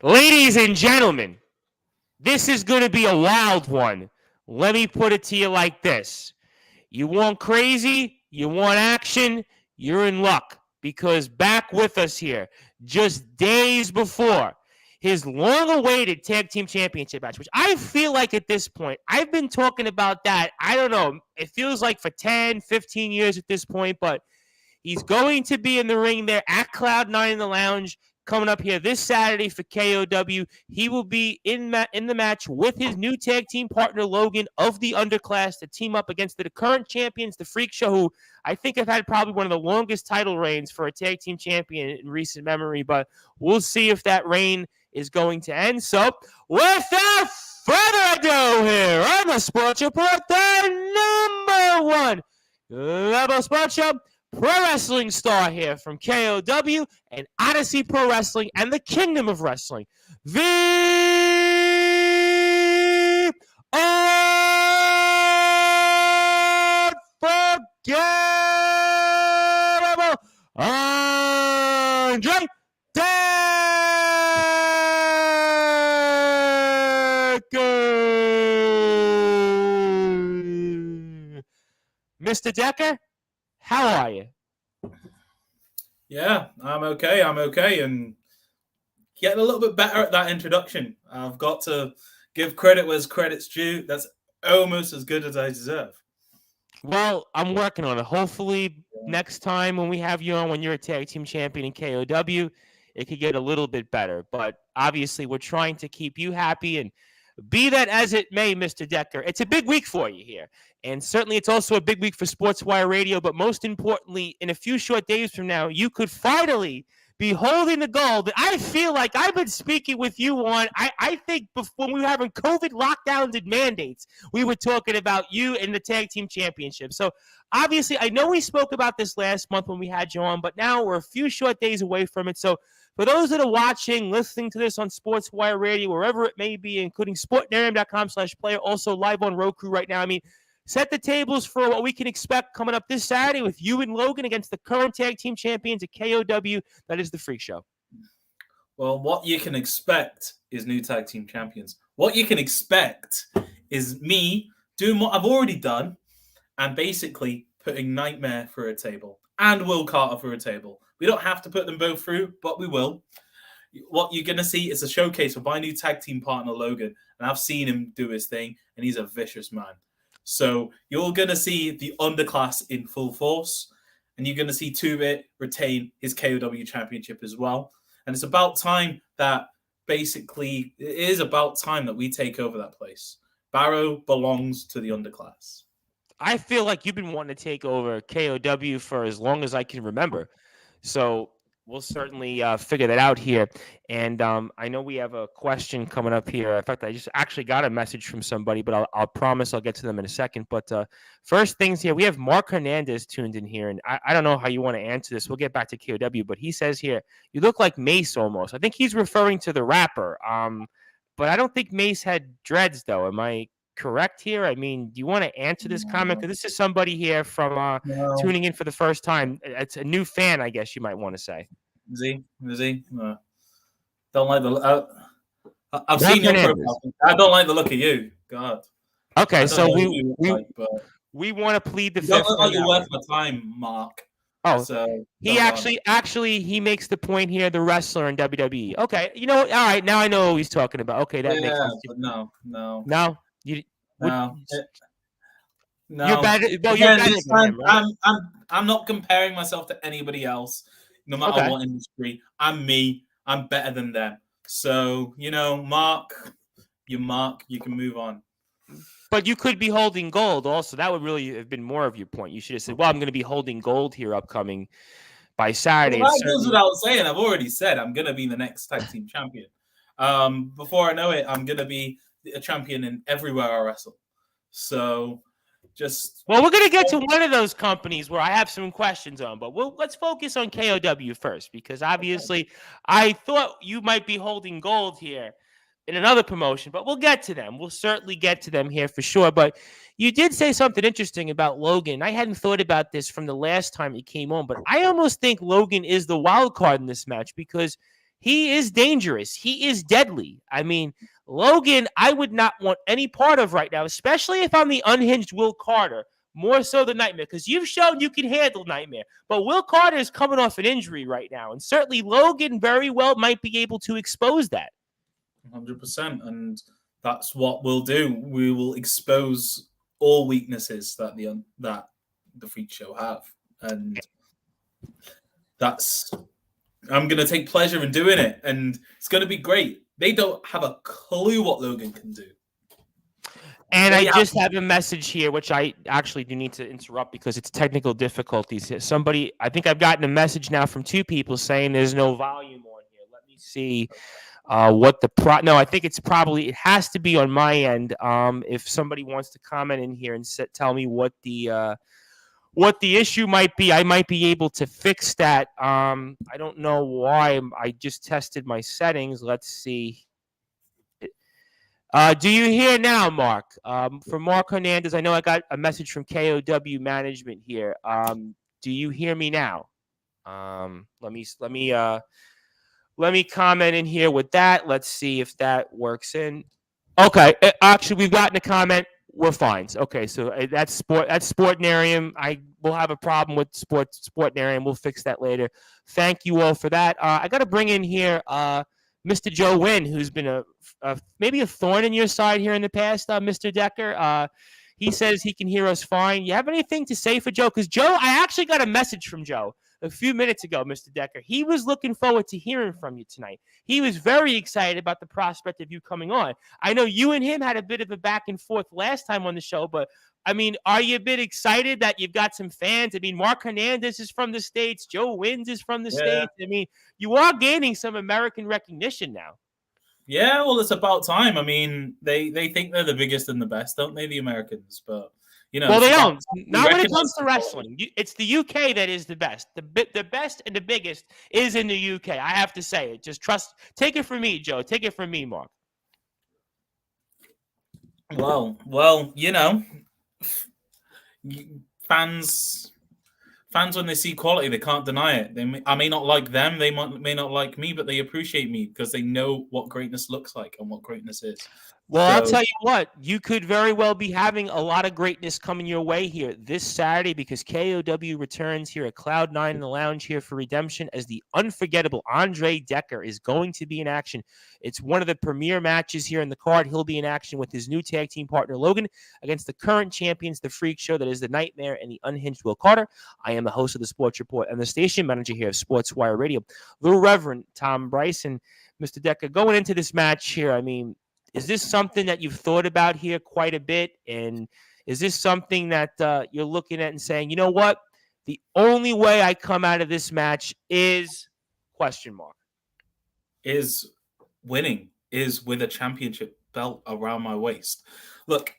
Ladies and gentlemen, this is going to be a wild one. Let me put it to you like this. You want crazy, you want action, you're in luck. Because back with us here, just days before his long-awaited tag team championship match, which I feel like at this point, I've been talking about that, I don't know, it feels like for 10, 15 years at this point, but he's going to be in the ring there at Cloud9 in the Lounge coming up here this Saturday for KOW. He will be in the match with his new tag team partner, Logan, of the Underclass, to team up against the current champions, the Freak Show, who I think have had probably one of the longest title reigns for a tag team champion in recent memory, but we'll see if that reign is going to end. So, without further ado here on the Sports Report, the number one level sports show, pro wrestling star here from KOW and Odyssey Pro Wrestling and the Kingdom of Wrestling, the Unforgettable Andre Dekker. Mr. Dekker, how are you? Yeah, I'm okay, and getting a little bit better at that introduction. I've got to give credit where credit's due. That's almost as good as I deserve. Well, I'm working on it. Hopefully, next time when we have you on, when you're a tag team champion in KOW, it could get a little bit better. But obviously, we're trying to keep you happy, and be that as it may, Mr. Dekker, it's a big week for you here. And certainly it's also a big week for Sportswire Radio. But most importantly, in a few short days from now, you could finally be holding the gold that I feel like I've been speaking with you on. I think before we were having COVID lockdowns and mandates, we were talking about you in the tag team championship. So obviously, I know we spoke about this last month when we had you on, but now we're a few short days away from it. So for those that are watching, listening to this on Sportswire Radio, wherever it may be, including sportnarium.com/player, also live on Roku right now, I mean, set the tables for what we can expect coming up this Saturday with you and Logan against the current tag team champions at KOW. That is the Freak Show. Well, what you can expect is new tag team champions. What you can expect is me doing what I've already done and basically putting Nightmare through a table and Will Carter through a table. We don't have to put them both through, but we will. What you're going to see is a showcase of my new tag team partner, Logan, and I've seen him do his thing, and he's a vicious man. So you're going to see the underclass in full force, and you're going to see 2-Bit retain his KOW championship as well. And it's about time that it is about time that we take over that place. Barrow belongs to the underclass. I feel like you've been wanting to take over KOW for as long as I can remember. So we'll certainly figure that out here. And I know we have a question coming up here. In fact, I just actually got a message from somebody, but I'll promise I'll get to them in a second. But first things here, we have Mark Hernandez tuned in here. And I don't know how you want to answer this. We'll get back to KOW. But he says here, you look like Mace almost. I think he's referring to the rapper. But I don't think Mace had dreads, though. Am I correct here? I mean, do you want to answer this comment? Because this is somebody here from tuning in for the first time. It's a new fan, I guess you might want to say. Is he? Don't like the. I've seen your profile. I don't like the look of you. God. Okay, so we want to plead the fifth. Don't look like you're worth my time, Mark. Oh, so he he makes the point here, the wrestler in WWE. Okay, you know, all right, now I know who he's talking about. Okay, that makes sense. But no. No. You're better. Well, you're better than him, right? I'm not comparing myself to anybody else, no matter what industry. I'm me. I'm better than them. So, Mark, you can move on. But you could be holding gold also. That would really have been more of your point. You should have said, well, I'm going to be holding gold here upcoming by Saturday. Well, that's what I was saying. I've already said I'm going to be the next tag team champion. Before I know it, I'm going to be a champion in everywhere I wrestle. So we're going to get to one of those companies where I have some questions on, but let's focus on KOW first, because obviously I thought you might be holding gold here in another promotion, but we'll get to them. We'll certainly get to them here for sure. But you did say something interesting about Logan. I hadn't thought about this from the last time he came on, but I almost think Logan is the wild card in this match because He is dangerous. He is deadly. I mean, Logan, I would not want any part of right now, especially if I'm the unhinged Will Carter, more so than Nightmare, because you've shown you can handle Nightmare. But Will Carter is coming off an injury right now, and certainly Logan very well might be able to expose that. 100%, and that's what we'll do. We will expose all weaknesses that the Freak Show have, and I'm going to take pleasure in doing it, and it's going to be great. They don't have a clue what Logan can do. And I just have a message here, which I actually do need to interrupt because it's technical difficulties. I think I've gotten a message now from 2 people saying there's no volume on here. Let me see what no, I think it has to be on my end. If somebody wants to comment in here and tell me what the issue might be, I might be able to fix that. I don't know why. I just tested my settings. Let's see. Do you hear now, Mark? From Mark Hernandez, I know I got a message from KOW management here. Do you hear me now? Let me comment in here with that. Let's see if that works in. Okay, actually, we've gotten a comment. We're fine. Okay, so that's Sportnarium. I will have a problem with Sportnarium. We'll fix that later. Thank you all for that. I got to bring in here Mr. Joe Wynn, who's been maybe a thorn in your side here in the past, Mr. Dekker. He says he can hear us fine. You have anything to say for Joe? Because Joe, I actually got a message from Joe a few minutes ago, Mr. Dekker. He was looking forward to hearing from you tonight. He was very excited about the prospect of you coming on. I know you and him had a bit of a back and forth last time on the show, but I mean, are you a bit excited that you've got some fans? I mean, Mark Hernandez is from the States. Joe Wins is from the States. I mean, you are gaining some American recognition now. Yeah, well, it's about time. I mean, they think they're the biggest and the best, don't they, the Americans? But, you know. Well, they don't. Not when it comes to wrestling. It's the UK that is the best. The best and the biggest is in the UK. I have to say it. Just take it from me, Joe. Take it from me, Mark. Well, you know. Fans when they see quality, they can't deny it. I may not like them, they may not like me, but they appreciate me because they know what greatness looks like and what greatness is. Well, I'll tell you what, you could very well be having a lot of greatness coming your way here this Saturday because KOW returns here at Cloud9 in the lounge here for Redemption as the unforgettable Andre Dekker is going to be in action. It's one of the premier matches here in the card. He'll be in action with his new tag team partner, Logan, against the current champions, the Freak Show, that is the Nightmare and the unhinged Will Carter. I am the host of the Sports Report and the station manager here of Sportswire Radio, the Reverend Tom Bryson. Mr. Dekker, going into this match here, I mean, is this something that you've thought about here quite a bit? And is this something that you're looking at and saying, you know what? The only way I come out of this match is is winning, is with a championship belt around my waist. Look,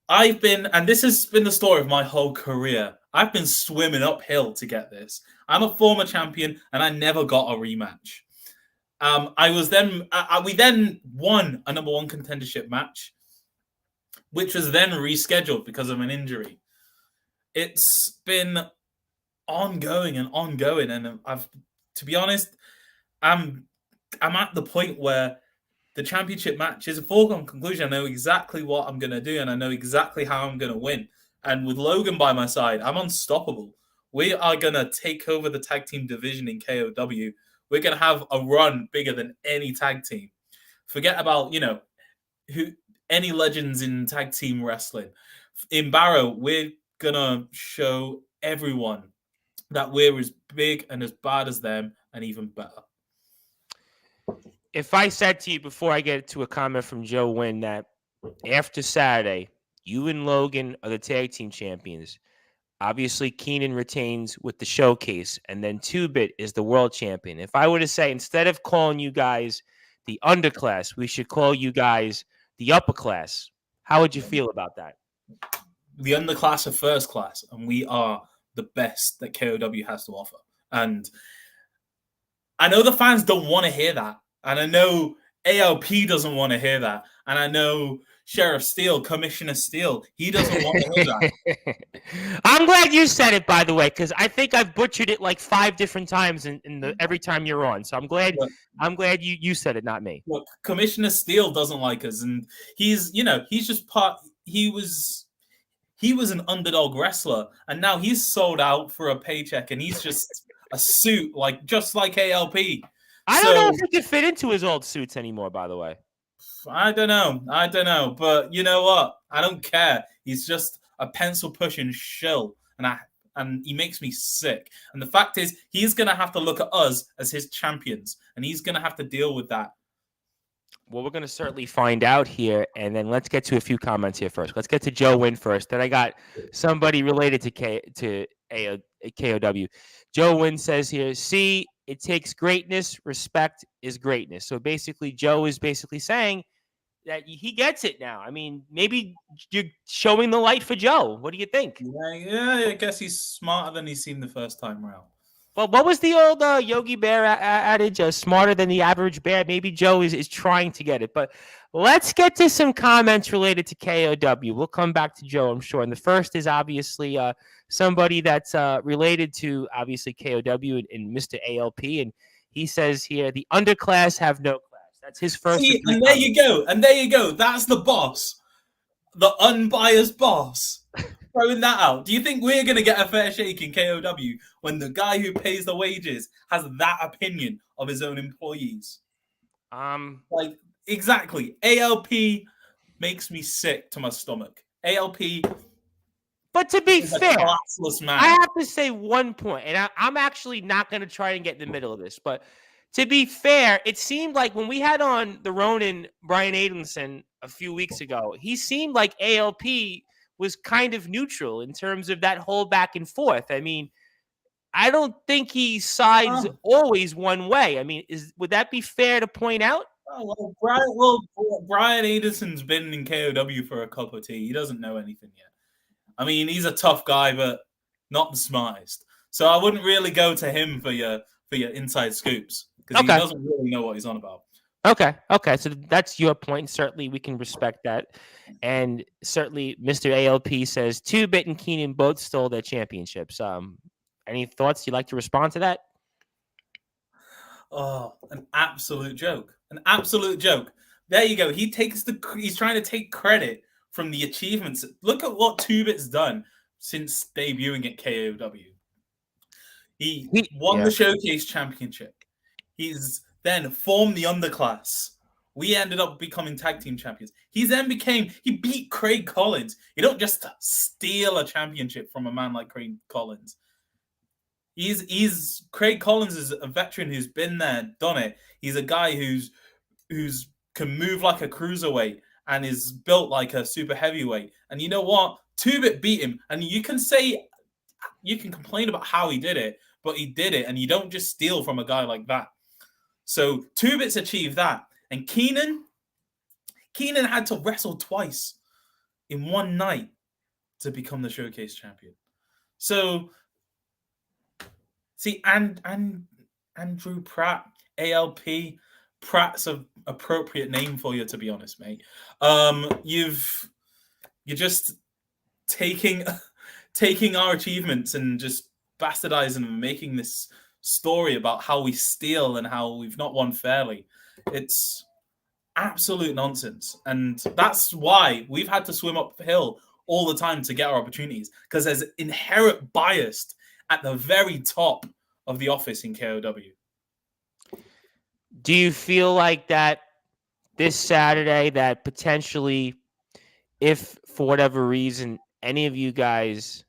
and this has been the story of my whole career. I've been swimming uphill to get this. I'm a former champion and I never got a rematch. We then won a number 1 contendership match, which was then rescheduled because of an injury. It's been ongoing, and to be honest, I'm at the point where the championship match is a foregone conclusion. I know exactly what I'm going to do, and I know exactly how I'm going to win. And with Logan by my side, I'm unstoppable. We are going to take over the tag team division in KOW. We're going to have a run bigger than any tag team. Forget about, any legends in tag team wrestling. In Barrow, we're going to show everyone that we're as big and as bad as them and even better. If I said to you before I get to a comment from Joe Wynn that after Saturday, you and Logan are the tag team champions, obviously, Keenan retains with the showcase, and then 2-Bit is the world champion. If I were to say, instead of calling you guys the underclass, we should call you guys the upper class, how would you feel about that? The underclass are first class, and we are the best that KOW has to offer. And I know the fans don't want to hear that. And I know ALP doesn't want to hear that. And I know Sheriff Steele, Commissioner Steele. He doesn't want to hear that. I'm glad you said it, by the way, because I think I've butchered it like 5 different times every time you're on. So I'm glad you said it, not me. Look, Commissioner Steele doesn't like us, and he's just part. He was an underdog wrestler, and now he's sold out for a paycheck, and he's just a suit, just like ALP. I don't know if he could fit into his old suits anymore, by the way. I don't know. But you know what? I don't care. He's just a pencil pushing shill, and he makes me sick. And the fact is, he's gonna have to look at us as his champions, and he's gonna have to deal with that. Well, we're going to certainly find out here, and then let's get to a few comments here first. Let's get to Joe Wynn first. Then I got somebody related to KOW. Joe Wynn says here, see, it takes greatness. Respect is greatness. So basically, Joe is basically saying that he gets it now. I mean, maybe you're showing the light for Joe. What do you think? Yeah, I guess he's smarter than he seemed the first time around. Well, what was the old Yogi Bear adage? Smarter than the average bear. Maybe Joe is trying to get it. But let's get to some comments related to KOW. We'll come back to Joe, I'm sure. And the first is obviously somebody that's related to, obviously, KOW and Mr. ALP. And he says here, the underclass have no class. That's his first. See, and there you go. That's the boss. The unbiased boss. Throwing that out. Do you think we're going to get a fair shake in KOW when the guy who pays the wages has that opinion of his own employees? Exactly. ALP makes me sick to my stomach. ALP. But to be fair, classless man. I have to say one point, and I'm actually not going to try and get in the middle of this, but to be fair, it seemed like when we had on the Ronin Brian Adamson a few weeks ago, he seemed like ALP was kind of neutral in terms of that whole back and forth. I mean, I don't think he sides always one way. I mean, would that be fair to point out? Brian Adamson's been in KOW for a cup of tea. He doesn't know anything yet. I mean, he's a tough guy, but not the smartest. So I wouldn't really go to him for your inside scoops because he doesn't really know what he's on about. Okay. So that's your point. Certainly, we can respect that. And certainly, Mr. ALP says 2-Bit and Keenan both stole their championships. Any thoughts you'd like to respond to that? Oh, an absolute joke. There you go. He's trying to take credit from the achievements. Look at what 2-Bit's done since debuting at KOW. He won the Showcase Championship. He's then formed the underclass. We ended up becoming tag team champions. He beat Craig Collins. You don't just steal a championship from a man like Craig Collins. Craig Collins is a veteran who's been there, done it. He's a guy who's can move like a cruiserweight and is built like a super heavyweight. And you know what? 2-Bit beat him. And you can complain about how he did it, but he did it. And you don't just steal from a guy like that. So 2-Bit's achieved that. And Keenan had to wrestle twice in one night to become the Showcase champion. So, see, and Andrew Pratt, ALP, Pratt's an appropriate name for you, to be honest, mate. You're just taking our achievements and just bastardizing them and making this story about how we steal and how we've not won fairly. It's absolute nonsense. And that's why we've had to swim uphill all the time to get our opportunities, because there's inherent bias at the very top of the office in KOW. Do you feel like that this Saturday, that potentially, if for whatever reason any of you guys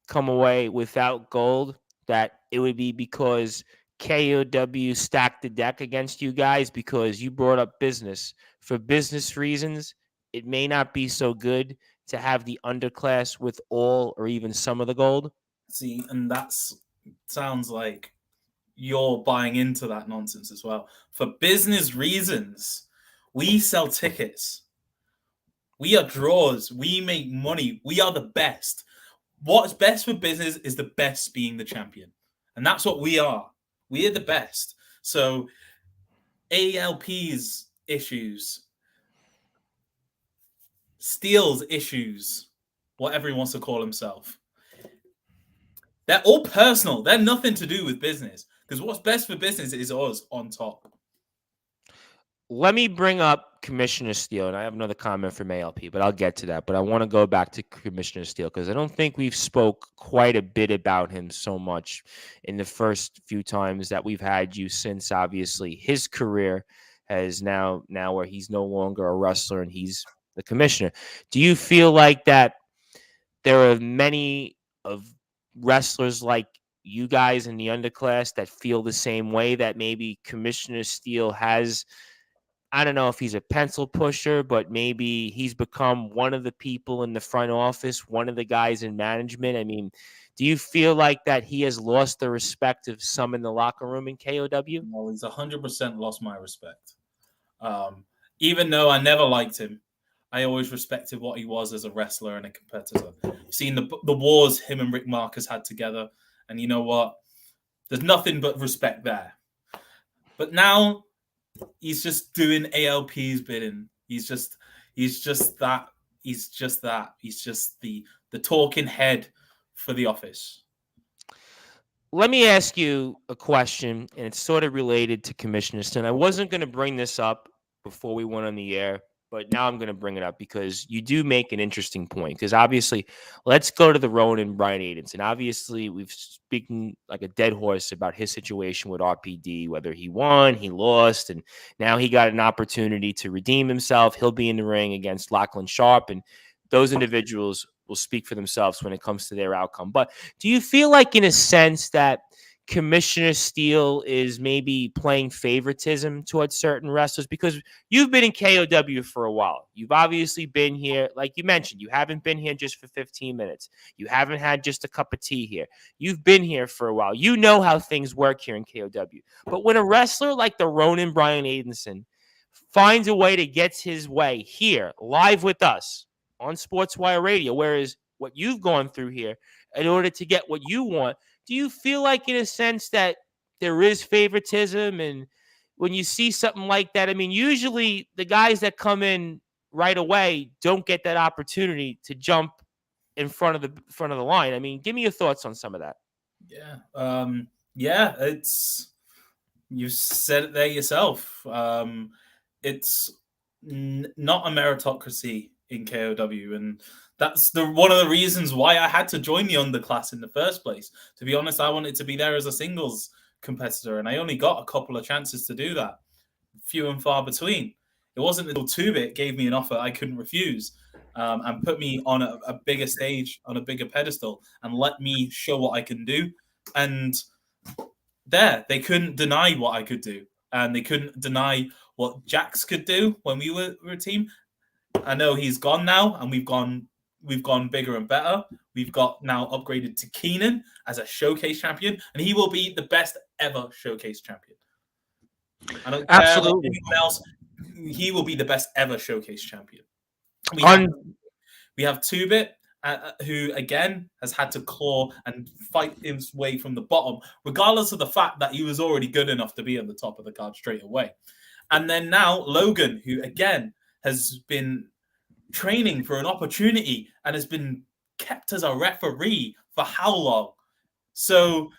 come away without gold, that it would be because KOW stacked the deck against you guys because you brought up business? For business reasons, it may not be so good to have the underclass with all or even some of the gold. See, and that sounds like you're buying into that nonsense as well. For business reasons, we sell tickets. We are draws. We make money. We are the best. What's best for business is the best being the champion. And that's what we are. We are the best. So ALP's issues, Steel's issues, whatever he wants to call himself, they're all personal. They're nothing to do with business. Because what's best for business is us on top. Let me bring up Commissioner Steele, and I have another comment from ALP, but I'll get to that. But I want to go back to Commissioner Steele because I don't think we've spoke quite a bit about him so much in the first few times that we've had you, since obviously his career has now where he's no longer a wrestler and he's the commissioner. Do you feel like that there are many of wrestlers like you guys in the underclass that feel the same way, that maybe Commissioner Steele has, I don't know if he's a pencil pusher, but maybe he's become one of the people in the front office, one of the guys in management? I mean, do you feel like that he has lost the respect of some in the locker room in KOW? Well, he's 100% lost my respect. Even though I never liked him, I always respected what he was as a wrestler and a competitor. I've seen the wars him and Rick Marcus had together, and you know what? There's nothing but respect there. But now he's just doing ALP's bidding. He's just that. He's just the talking head for the office. Let me ask you a question, and it's sort of related to Commissioner Steele. I wasn't going to bring this up before we went on the air, but now I'm going to bring it up because you do make an interesting point. Because obviously, let's go to the Ronan Brian Adenson. Obviously, we've speaking like a dead horse about his situation with RPD, whether he won, he lost, and now he got an opportunity to redeem himself. He'll be in the ring against Lachlan Sharp, and those individuals will speak for themselves when it comes to their outcome. But do you feel like, in a sense, that Commissioner Steele is maybe playing favoritism towards certain wrestlers? Because you've been in KOW for a while. You've obviously been here, like you mentioned, you haven't been here just for 15 minutes. You haven't had just a cup of tea here. You've been here for a while. You know how things work here in KOW. But when a wrestler like the Ronan Brian Adenson finds a way to get his way here, live with us on Sportswire Radio, whereas what you've gone through here in order to get what you want, do you feel like, in a sense, that there is favoritism? And when you see something like that, I mean, usually the guys that come in right away don't get that opportunity to jump in front of the line. I mean, give me your thoughts on some of that. Yeah, it's, you said it there yourself. It's not a meritocracy in KOW, and that's one of the reasons why I had to join the underclass in the first place. To be honest, I wanted to be there as a singles competitor, and I only got a couple of chances to do that, few and far between. It wasn't until 2-Bit gave me an offer I couldn't refuse, and put me on a bigger stage, on a bigger pedestal, and let me show what I can do. And there, they couldn't deny what I could do, and they couldn't deny what Jax could do when we were a team. I know he's gone now, and we've gone bigger and better. We've got now upgraded to Keenan as a showcase champion, and he will be the best ever showcase champion. I don't care about anyone else. He will be the best ever showcase champion. We have 2-Bit, who again has had to claw and fight his way from the bottom, regardless of the fact that he was already good enough to be on the top of the card straight away. And then now Logan, who again has been training for an opportunity and has been kept as a referee for how long? So,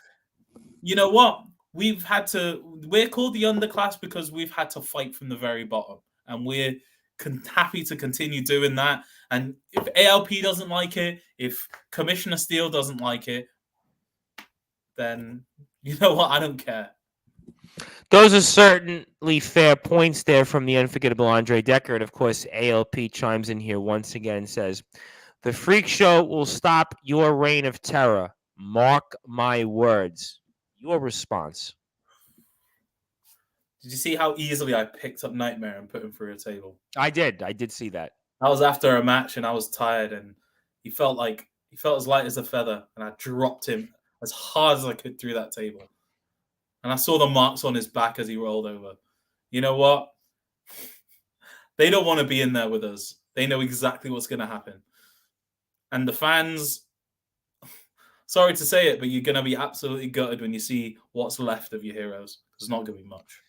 you know what? We're called the underclass because we've had to fight from the very bottom, and we're happy to continue doing that. And if ALP doesn't like it, if Commissioner Steele doesn't like it, then you know what? I don't care. Those are certainly fair points there from the Unforgettable Andre Dekker. And of course, ALP chimes in here once again and says, "The Freak Show will stop your reign of terror. Mark my words." Your response? Did you see how easily I picked up Nightmare and put him through a table? I did see that. I was after a match and I was tired, and he felt as light as a feather, and I dropped him as hard as I could through that table. And I saw the marks on his back as he rolled over. You know what? They don't want to be in there with us. They know exactly what's going to happen. And the fans, sorry to say it, but you're going to be absolutely gutted when you see what's left of your heroes. There's not going to be much.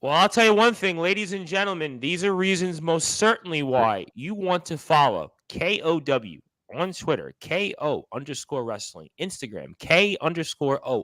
Well, I'll tell you one thing, ladies and gentlemen. These are reasons most certainly why you want to follow KOW on Twitter, KO_wrestling, Instagram, K_O_wrestling,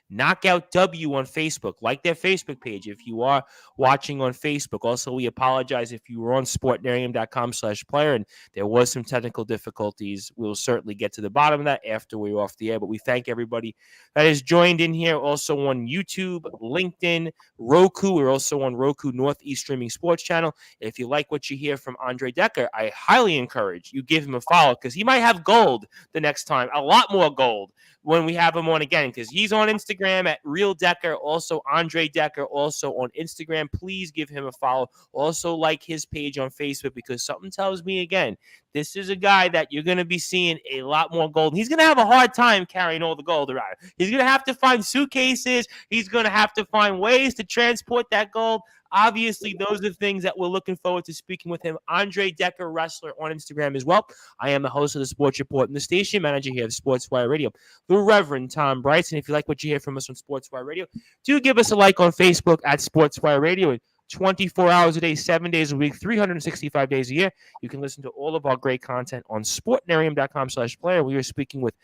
Knockout W on Facebook. Like their Facebook page if you are watching on Facebook. Also, we apologize if you were on sportnarium.com/player and there was some technical difficulties. We'll certainly get to the bottom of that after we're off the air. But we thank everybody that has joined in here. Also on YouTube, LinkedIn, Roku. We're also on Roku Northeast Streaming Sports Channel. If you like what you hear from Andre Dekker, I highly encourage you give him a follow because he might have gold the next time, a lot more gold when we have him on again because he's on Instagram at Real Dekker, also Andre Dekker, also on Instagram. Please give him a follow. Also like his page on Facebook because something tells me again, this is a guy that you're going to be seeing a lot more gold. He's going to have a hard time carrying all the gold around. He's going to have to find suitcases. He's going to have to find ways to transport that gold. Obviously, those are the things that we're looking forward to speaking with him. Andre Dekker, wrestler on Instagram as well. I am the host of the Sports Report and the station manager here at Sportswire Radio, the Reverend Tom Bryson. If you like what you hear from us on Sportswire Radio, do give us a like on Facebook at Sportswire Radio. 24 hours a day, 7 days a week, 365 days a year. You can listen to all of our great content on sportnarium.com/player. We are speaking with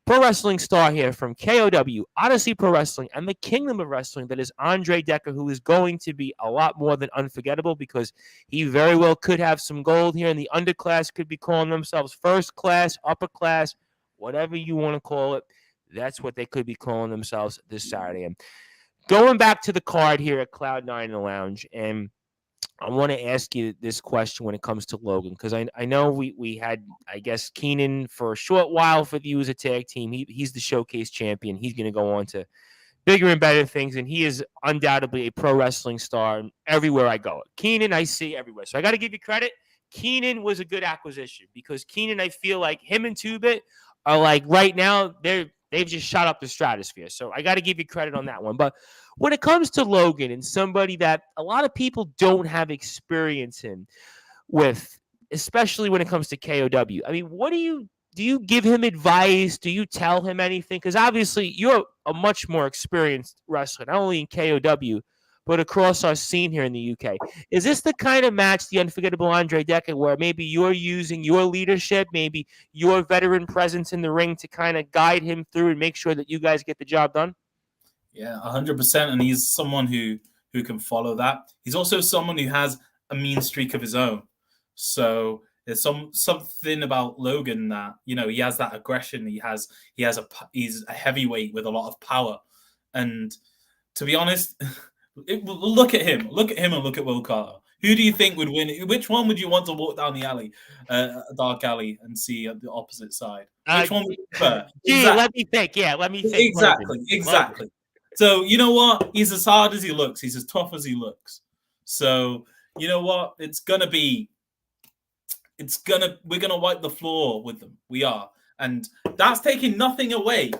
pro wrestling star here from KOW, Odyssey Pro Wrestling, and the Kingdom of Wrestling. That is Andre Dekker, who is going to be a lot more than unforgettable because he very well could have some gold here. And the underclass could be calling themselves first class, upper class, whatever you want to call it. That's what they could be calling themselves this Saturday. And going back to the card here at Cloud9 in the Lounge, and I want to ask you this question when it comes to Logan, because I know we had, I guess, Keenan for a short while for the as a tag team. He's the showcase champion. He's going to go on to bigger and better things, and he is undoubtedly a pro wrestling star everywhere I go. Keenan, I see everywhere. So I got to give you credit. Keenan was a good acquisition because Keenan, I feel like him and Two-Bit are like right now, they've just shot up the stratosphere. So I got to give you credit on that one. But when it comes to Logan and somebody that a lot of people don't have experience in with, especially when it comes to KOW, I mean, what do you give him advice? Do you tell him anything? Because obviously you're a much more experienced wrestler, not only in KOW, but across our scene here in the UK. Is this the kind of match, the Unforgettable Andre Dekker, where maybe you're using your leadership, maybe your veteran presence in the ring to kind of guide him through and make sure that you guys get the job done? Yeah, 100%. And he's someone who can follow that. He's also someone who has a mean streak of his own. So there's something about Logan that, he has that aggression. He's a heavyweight with a lot of power. And to be honest, look at him and look at Will Carter. Who do you think would win? Which one would you want to walk down the alley, a dark alley, and see at the opposite side? Which one would you prefer? Exactly. Let me think. Yeah, let me think. Exactly. So you know what? He's as hard as he looks. He's as tough as he looks. So you know what? We're gonna wipe the floor with them. We are, and that's taking nothing away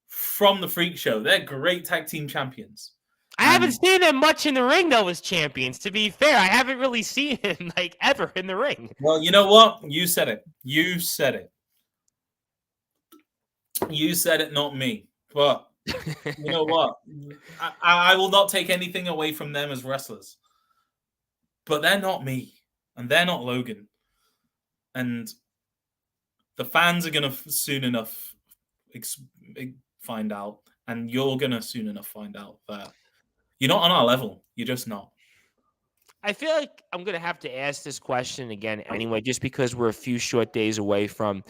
from the Freak Show. They're great tag team champions. I haven't seen them much in the ring, though, as champions. To be fair, I haven't really seen him ever in the ring. Well, you know what? You said it. You said it, not me. But you know what? I will not take anything away from them as wrestlers. But they're not me, and they're not Logan. And the fans are gonna soon enough find out, and you're gonna soon enough find out that you're not on our level. You're just not. I feel like I'm going to have to ask this question again anyway, just because we're a few short days away from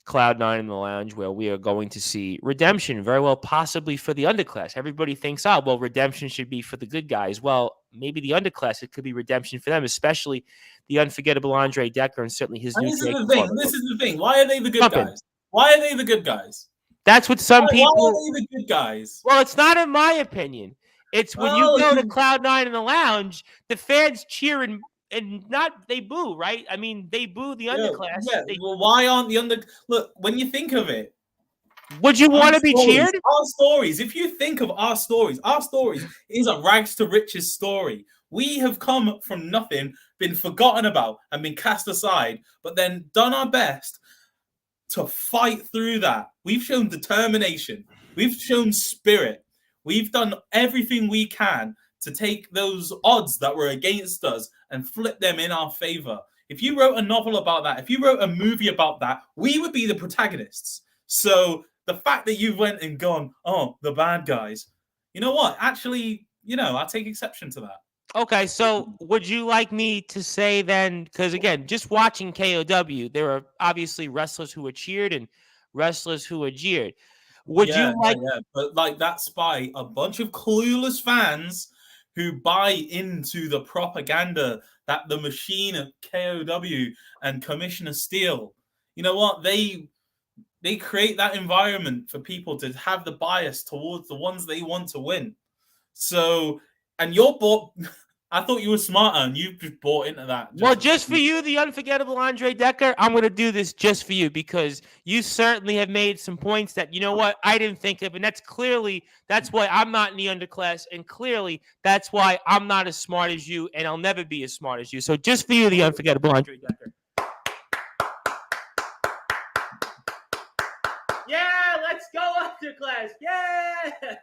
Cloud9 in the Lounge, where we are going to see Redemption, very well possibly for the underclass. Everybody thinks, Redemption should be for the good guys. Well, maybe the underclass, it could be Redemption for them, especially the Unforgettable Andre Dekker and certainly his new. This is the thing. Why are they the good guys? Why are they the good guys? That's what some people. Why are they the good guys? Well, it's not in my opinion. It's when you go to Cloud9 in the Lounge, the fans cheer and not they boo, right? I mean, they boo the underclass. Yeah. Well, why aren't the Look, when you think of it, would you want to be cheered? Our stories. If you think of our stories is a rags to riches story. We have come from nothing, been forgotten about, and been cast aside, but then done our best to fight through that. We've shown determination. We've shown spirit. We've done everything we can to take those odds that were against us and flip them in our favor. If you wrote a novel about that, if you wrote a movie about that, we would be the protagonists. So the fact that you went and gone, oh, the bad guys, you know what? Actually, I take exception to that. Okay, so would you like me to say then, because again, just watching KOW, there are obviously wrestlers who are cheered and wrestlers who are jeered. Would you like... Yeah, but like that's by a bunch of clueless fans who buy into the propaganda that the machine of KOW and Commissioner Steele, you know what? They create that environment for people to have the bias towards the ones they want to win. So, and you're bought. I thought you were smarter, and you've just bought into that. Well, just for you, the unforgettable Andre Dekker, I'm going to do this just for you because you certainly have made some points that, you know what, I didn't think of. And that's why I'm not in the underclass. And clearly, that's why I'm not as smart as you, and I'll never be as smart as you. So just for you, the unforgettable Andre Dekker. Yeah, let's go underclass. Yeah.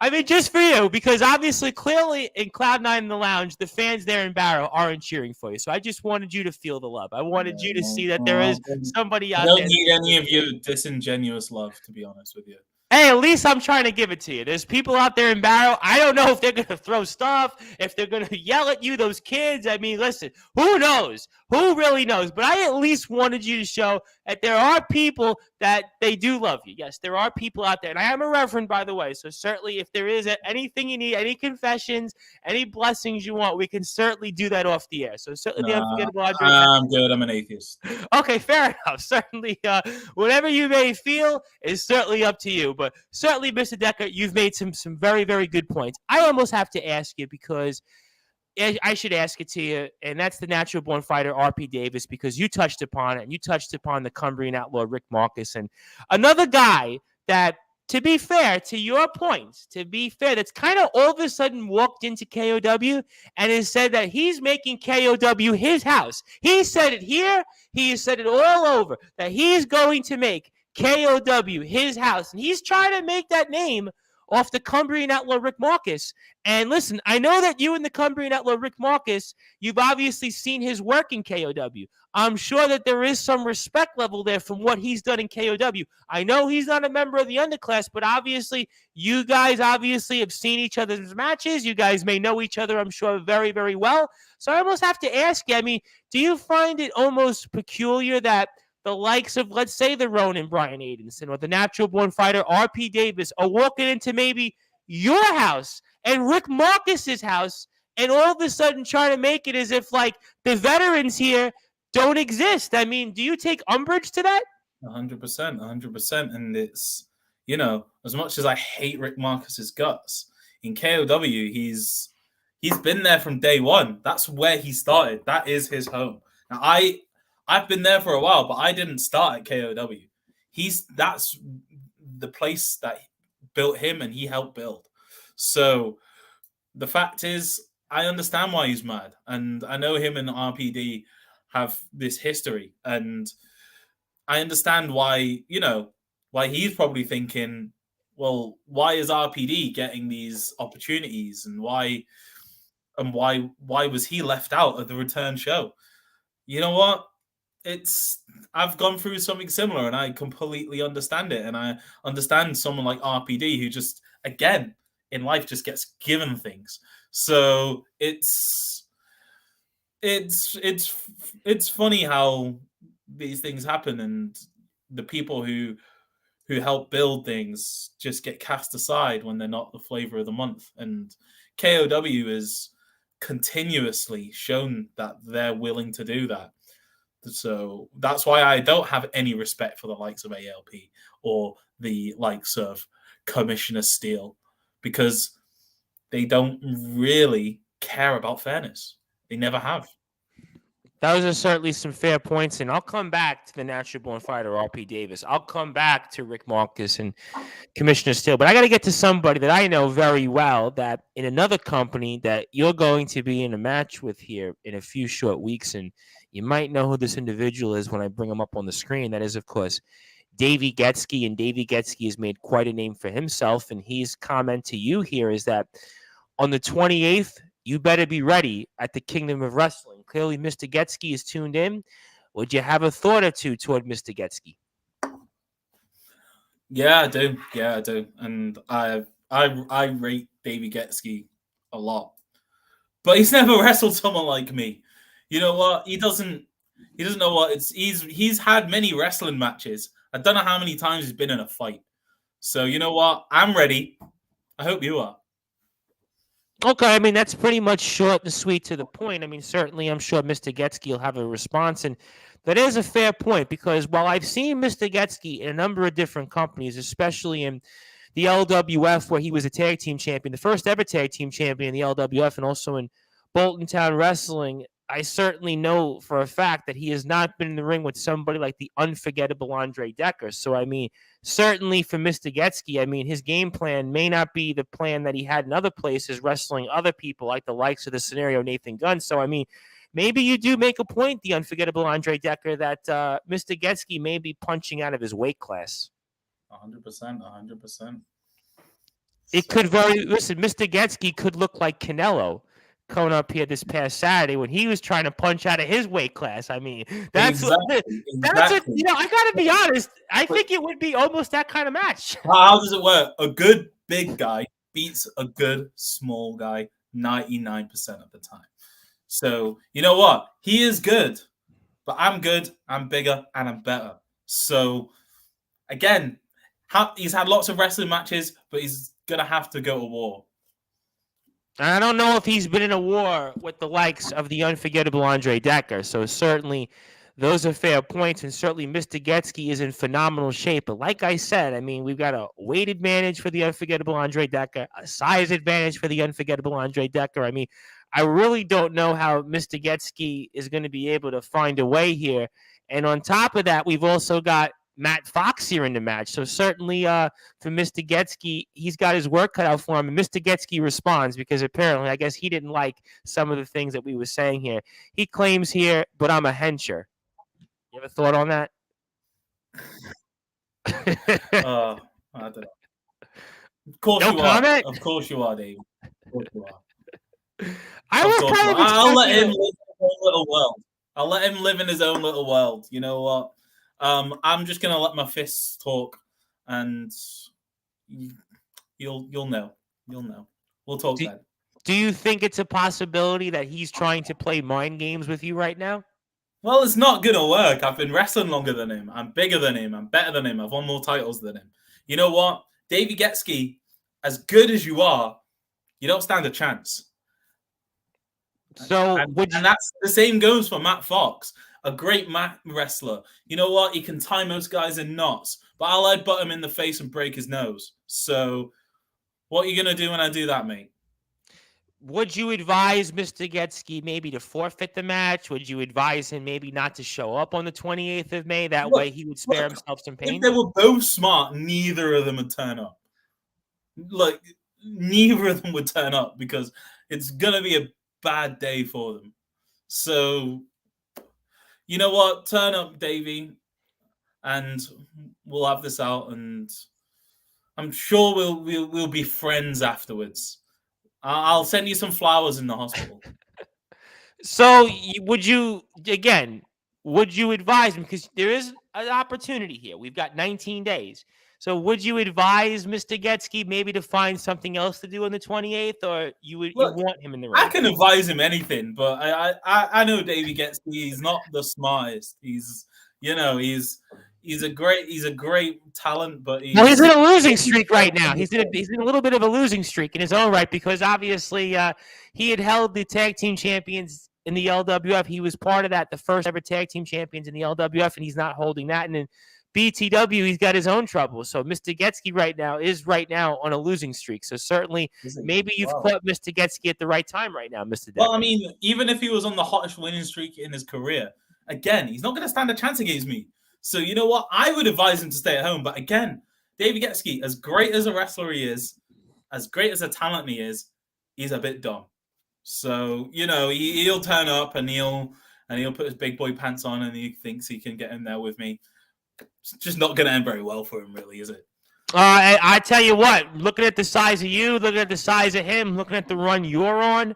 I mean, just for you, because obviously, clearly, in Cloud9 in the lounge, the fans there in Barrow aren't cheering for you. So I just wanted you to feel the love. I wanted you to see that there is somebody out there. I don't need any of your disingenuous love, to be honest with you. Hey, at least I'm trying to give it to you. There's people out there in Barrow. I don't know if they're going to throw stuff, if they're going to yell at you, those kids. I mean, listen, who knows? Who really knows? But I at least wanted you to show that there are people that they do love you. Yes, there are people out there. And I am a reverend, by the way. So certainly if there is anything you need, any confessions, any blessings you want, we can certainly do that off the air. So certainly the unforgettable Andre. I'm good. I'm an atheist. Okay, fair enough. Certainly, whatever you may feel is certainly up to you. But certainly, Mr. Dekker, you've made some very, very good points. I almost have to ask you because I should ask it to you, and that's the natural born fighter, RP Davis, because you touched upon it, and you touched upon the Cumbrian outlaw, Rick Marcus, and another guy that, to be fair, to your points, that's kind of all of a sudden walked into KOW and has said that he's making KOW his house. He said it here. He has said it all over, that he's going to make KOW his house, and he's trying to make that name off the Cumbrian outlaw Rick Marcus. And listen, I know that you and the Cumbrian outlaw Rick Marcus, you've obviously seen his work in KOW. I'm sure that there is some respect level there from what he's done in KOW. I know he's not a member of the underclass, but obviously you guys have seen each other's matches. You guys may know each other, I'm sure, very, very well. So I almost have to ask you, I mean, do you find it almost peculiar that the likes of, let's say, the Ronin Brian Adenson or the natural born fighter RP Davis are walking into maybe your house and Rick Marcus's house and all of a sudden trying to make it as if like the veterans here don't exist? I mean, do you take umbrage to that? 100%. And it's, as much as I hate Rick Marcus's guts, in KOW, he's been there from day one. That's where he started. That is his home. Now, I've been there for a while, but I didn't start at KOW. That's the place that built him and he helped build. So the fact is, I understand why he's mad. And I know him and RPD have this history. And I understand why, why he's probably thinking, well, why is RPD getting these opportunities? And why was he left out of the return show? You know what? I've gone through something similar and I completely understand it. And I understand someone like RPD who just, again, in life just gets given things. So it's funny how these things happen and the people who help build things just get cast aside when they're not the flavor of the month. And KOW is continuously shown that they're willing to do that. So that's why I don't have any respect for the likes of ALP or the likes of Commissioner Steele, because they don't really care about fairness. They never have. Those are certainly some fair points, and I'll come back to the natural born fighter, RP Davis. I'll come back to Rick Marcus and Commissioner Steele, but I got to get to somebody that I know very well that in another company that you're going to be in a match with here in a few short weeks, and you might know who this individual is when I bring him up on the screen. That is, of course, Davey Getsky, and Davey Getsky has made quite a name for himself, and his comment to you here is that on the 28th, you better be ready at the Kingdom of Wrestling. Clearly, Mr. Getsky is tuned in. Would you have a thought or two toward Mr. Getsky? Yeah, I do. Yeah, I do. And I rate Davey Getsky a lot. But he's never wrestled someone like me. You know what? He doesn't know what it's he's had many wrestling matches. I don't know how many times he's been in a fight. So you know what? I'm ready. I hope you are. Okay, I mean, that's pretty much short and sweet to the point. I mean, certainly I'm sure Mr. Getsky will have a response, and that is a fair point because while I've seen Mr. Getsky in a number of different companies, especially in the LWF where he was a tag team champion, the first ever tag team champion in the LWF, and also in Bolton Town Wrestling, I certainly know for a fact that he has not been in the ring with somebody like the unforgettable Andre Dekker. So, I mean, certainly for Mr. Getsky, I mean, his game plan may not be the plan that he had in other places, wrestling other people like the likes of the scenario Nathan Gunn. So, I mean, maybe you do make a point, the unforgettable Andre Dekker, that Mr. Getsky may be punching out of his weight class. 100%, 100%. It could listen, Mr. Getsky could look like Canelo coming up here this past Saturday when he was trying to punch out of his weight class. I mean, that's exactly. you know, I gotta be honest. I think it would be almost that kind of match. How does it work? A good big guy beats a good small guy 99% of the time. So you know what? He is good, but I'm good, I'm bigger, and I'm better. So again, he's had lots of wrestling matches, but he's gonna have to go to war. I don't know if he's been in a war with the likes of the unforgettable Andre Dekker. So certainly those are fair points. And certainly Mr. Getsky is in phenomenal shape. But like I said, I mean, we've got a weight advantage for the unforgettable Andre Dekker, a size advantage for the unforgettable Andre Dekker. I mean, I really don't know how Mr. Getsky is going to be able to find a way here. And on top of that, we've also got Matt Fox here in the match. So certainly for Mr. Getsky, he's got his work cut out for him. And Mr. Getsky responds because apparently, I guess he didn't like some of the things that we were saying here. He claims here, but I'm a hencher. You have a thought on that? I don't know. Of course no you comment? are. Of course you are, Dave. Of course you are. I'll let him live in his own little world. I'll let him live in his own little world. You know what? I'm just gonna let my fists talk, and you'll know. You'll know. We'll talk then. Do you think it's a possibility that he's trying to play mind games with you right now? Well, it's not gonna work. I've been wrestling longer than him. I'm bigger than him. I'm better than him. I've won more titles than him. You know what? Davey Getsky, as good as you are, you don't stand a chance. So and that's the same goes for Matt Fox, a great mat wrestler. You know what? He can tie most guys in knots, but I'll headbutt him in the face and break his nose. So what are you going to do when I do that, mate? Would you advise Mr. Getsky maybe to forfeit the match? Would you advise him maybe not to show up on the 28th of May? That way he would spare himself some pain? If they were both smart, neither of them would turn up. Like, neither of them would turn up because it's going to be a bad day for them. So, you know what? Turn up, Davey, and we'll have this out, and I'm sure we'll be friends afterwards. I'll send you some flowers in the hospital. So, would you advise him? Because there is an opportunity here. We've got 19 days. So, would you advise Mr. Getsky maybe to find something else to do on the 28th, or you want him in the ring? I can advise him anything, but I know Davey Getsky. He's not the smartest. He's a great talent, but he's in a losing streak right now. He's in a little bit of a losing streak in his own right because obviously he had held the tag team champions in the LWF. He was part of that, the first ever tag team champions in the LWF, and he's not holding that. And in BTW, he's got his own trouble. So Mr. Getsky right now on a losing streak. So certainly maybe you've caught Mr. Getsky at the right time right now, Mr. Dekker. Well, I mean, even if he was on the hottest winning streak in his career, again, he's not going to stand a chance against me. So you know what? I would advise him to stay at home. But again, Davey Getsky, as great as a wrestler he is, as great as a talent he is, he's a bit dumb. So he'll turn up and he'll put his big boy pants on and he thinks he can get in there with me. It's just not going to end very well for him, really, is it? I tell you what, looking at the size of you, looking at the size of him, looking at the run you're on,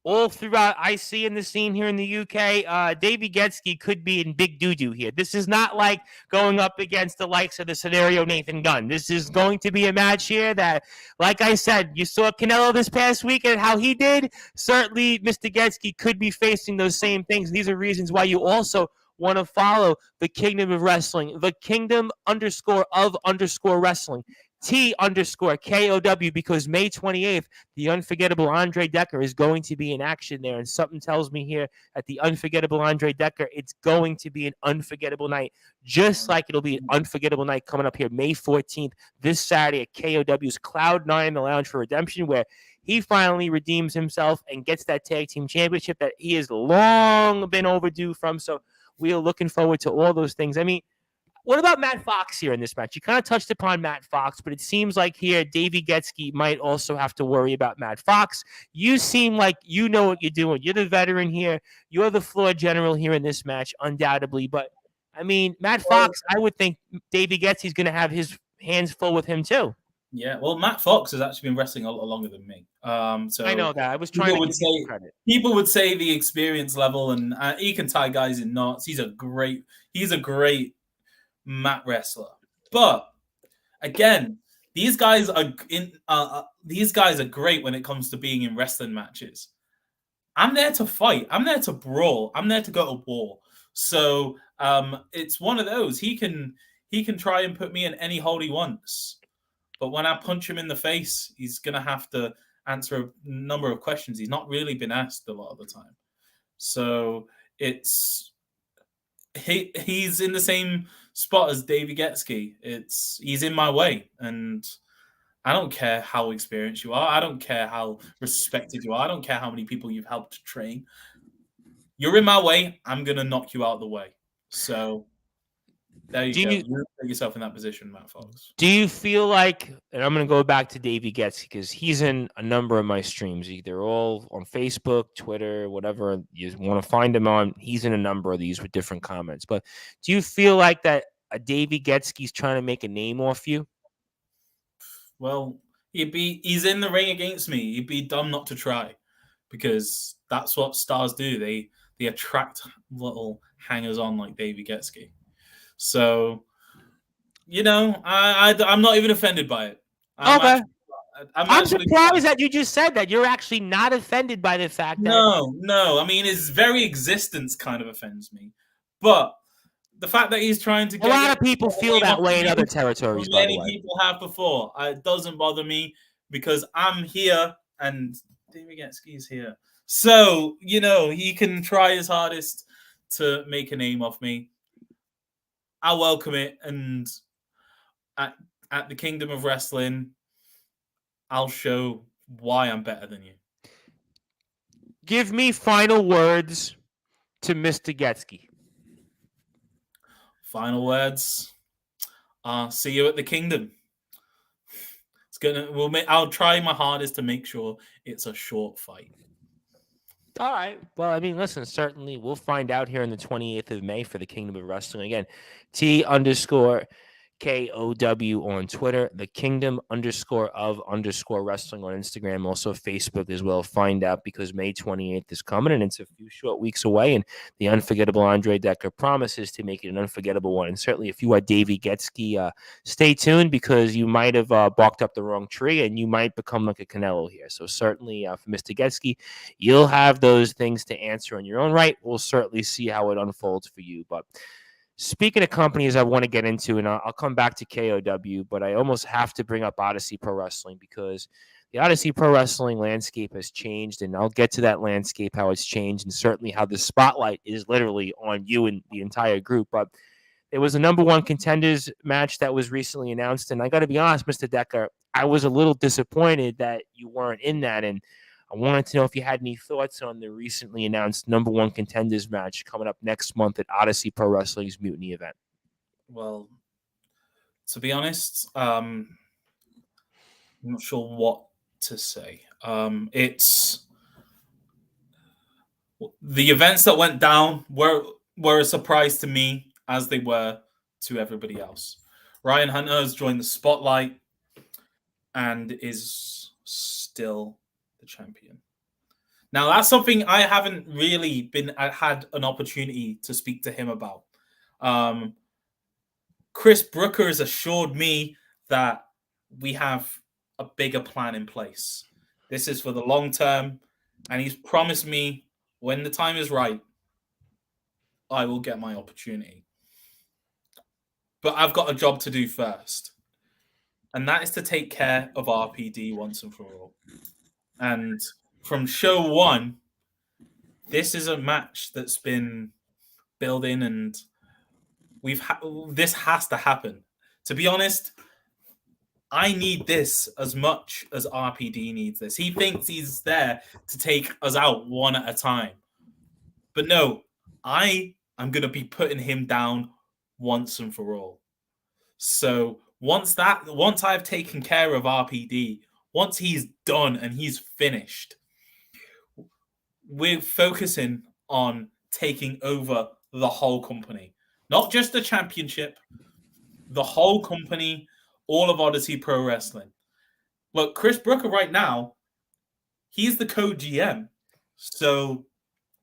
all throughout I see in the scene here in the UK, Davey Getsky could be in big doo-doo here. This is not like going up against the likes of the scenario Nathan Gunn. This is going to be a match here that, like I said, you saw Canelo this past week and how he did. Certainly, Mr. Getsky could be facing those same things. These are reasons why you also want to follow the Kingdom of Wrestling, the Kingdom _of_ Wrestling. T_KOW, because May 28th, the unforgettable Andre Dekker is going to be in action there. And something tells me here at the unforgettable Andre Dekker, it's going to be an unforgettable night, just like it'll be an unforgettable night coming up here May 14th, this Saturday at KOW's Cloud9, the Lounge for Redemption, where he finally redeems himself and gets that tag team championship that he has long been overdue from. So we are looking forward to all those things. I mean, what about Matt Fox here in this match? You kind of touched upon Matt Fox, but it seems like here Davey Getsky might also have to worry about Matt Fox. You seem like you know what you're doing. You're the veteran here. You're the floor general here in this match, undoubtedly. But, I mean, Matt Fox, I would think Davey Getsky's going to have his hands full with him too. Yeah, well, Matt Fox has actually been wrestling a lot longer than me. So I know that. I was trying to give you credit. People would say the experience level, and he can tie guys in knots. He's a great mat wrestler. But again, these guys are great when it comes to being in wrestling matches. I'm there to fight. I'm there to brawl. I'm there to go to war. So it's one of those. He can try and put me in any hole he wants. But when I punch him in the face, he's going to have to answer a number of questions he's not really been asked a lot of the time. So he's in the same spot as Davey Getsky. He's in my way, and I don't care how experienced you are. I don't care how respected you are. I don't care how many people you've helped train. You're in my way. I'm going to knock you out of the way. So there you go. You put yourself in that position, Matt Fox. Do you feel like, and I'm going to go back to Davey Getsky because he's in a number of my streams, either all on Facebook, Twitter, whatever you want to find him on. He's in a number of these with different comments. But do you feel like that a Davey Getsky's trying to make a name off you? Well, he's in the ring against me. He'd be dumb not to try, because that's what stars do. They attract little hangers on like Davey Getsky. So, I'm not even offended by it. I'm surprised that you just said that. You're actually not offended by the fact that... No. I mean, his very existence kind of offends me. But the fact that he's trying to get... A lot of people feel that way in other territories, by the way. Many people have before. It doesn't bother me because I'm here and Davey Getsky's here. So, he can try his hardest to make a name of me. I welcome it, and at the Kingdom of Wrestling, I'll show why I'm better than you. Give me final words to Mr. Getsky. Final words. See you at the Kingdom. I'll try my hardest to make sure it's a short fight. All right. Well, I mean, listen, certainly we'll find out here on the 28th of May for the Kingdom of Wrestling. Again, T_KOW on Twitter, the Kingdom _of_ Wrestling on Instagram, also Facebook as well. Find out because May 28th is coming and it's a few short weeks away. And the unforgettable Andre Dekker promises to make it an unforgettable one. And certainly if you are Davey Getsky, stay tuned because you might have barked up the wrong tree and you might become like a Canelo here. So certainly for Mr. Getsky, you'll have those things to answer on your own right. We'll certainly see how it unfolds for you. But speaking of companies I want to get into, and I'll come back to KOW, but I almost have to bring up Odyssey Pro Wrestling because the Odyssey Pro Wrestling landscape has changed, and I'll get to that landscape, how it's changed, and certainly how the spotlight is literally on you and the entire group. But there was a number one contenders match that was recently announced, and I got to be honest, Mr. Dekker, I was a little disappointed that you weren't in that, and I wanted to know if you had any thoughts on the recently announced number one contenders match coming up next month at Odyssey Pro Wrestling's Mutiny event. Well, to be honest, I'm not sure what to say. It's the events that went down were a surprise to me as they were to everybody else. Ryan Hunter has joined the spotlight. and is still the champion. Now, that's something I haven't really had an opportunity to speak to him about. Chris Brooker has assured me that we have a bigger plan in place. This is for the long term, and he's promised me when the time is right, I will get my opportunity. But I've got a job to do first, and that is to take care of RPD once and for all. And from show one, this is a match that's been building, and this has to happen. To be honest, I need this as much as RPD needs this. He thinks he's there to take us out one at a time. But no, I am going to be putting him down once and for all. So once I've taken care of RPD, once he's done and he's finished, we're focusing on taking over the whole company. Not just the championship, the whole company, all of Odyssey Pro Wrestling. Look, Chris Brooker right now, he's the co-GM. So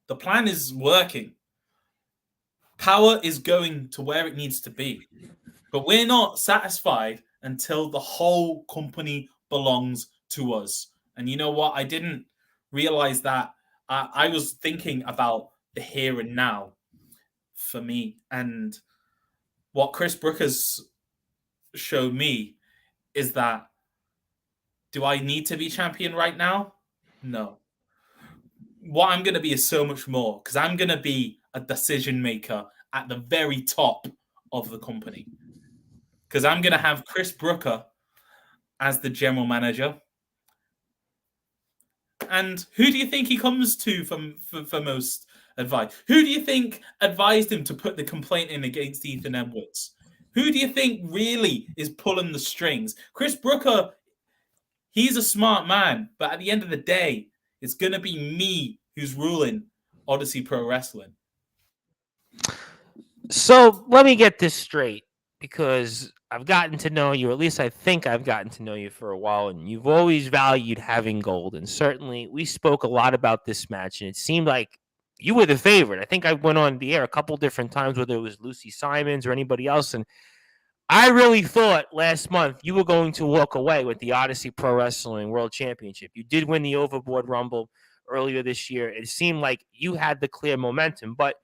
the plan is working. Power is going to where it needs to be. But we're not satisfied until the whole company belongs to us. And you know what? I didn't realize that. I was thinking about the here and now for me. And what Chris Brooker's showed me is that, do I need to be champion right now? No. What I'm going to be is so much more, because I'm going to be a decision maker at the very top of the company. Because I'm going to have Chris Brooker as the general manager. And who do you think he comes to for most advice? Who do you think advised him to put the complaint in against Ethan Edwards? Who do you think really is pulling the strings? Chris Brooker, he's a smart man, but at the end of the day, it's going to be me who's ruling Odyssey Pro Wrestling. So let me get this straight, because I've gotten to know you, or at least I think I've gotten to know you for a while, and you've always valued having gold. And certainly we spoke a lot about this match, and it seemed like you were the favorite. I think I went on the air a couple different times, whether it was Lucy Simons or anybody else, and I really thought last month you were going to walk away with the Odyssey Pro Wrestling World Championship. You did win the Overboard Rumble earlier this year. It seemed like you had the clear momentum, but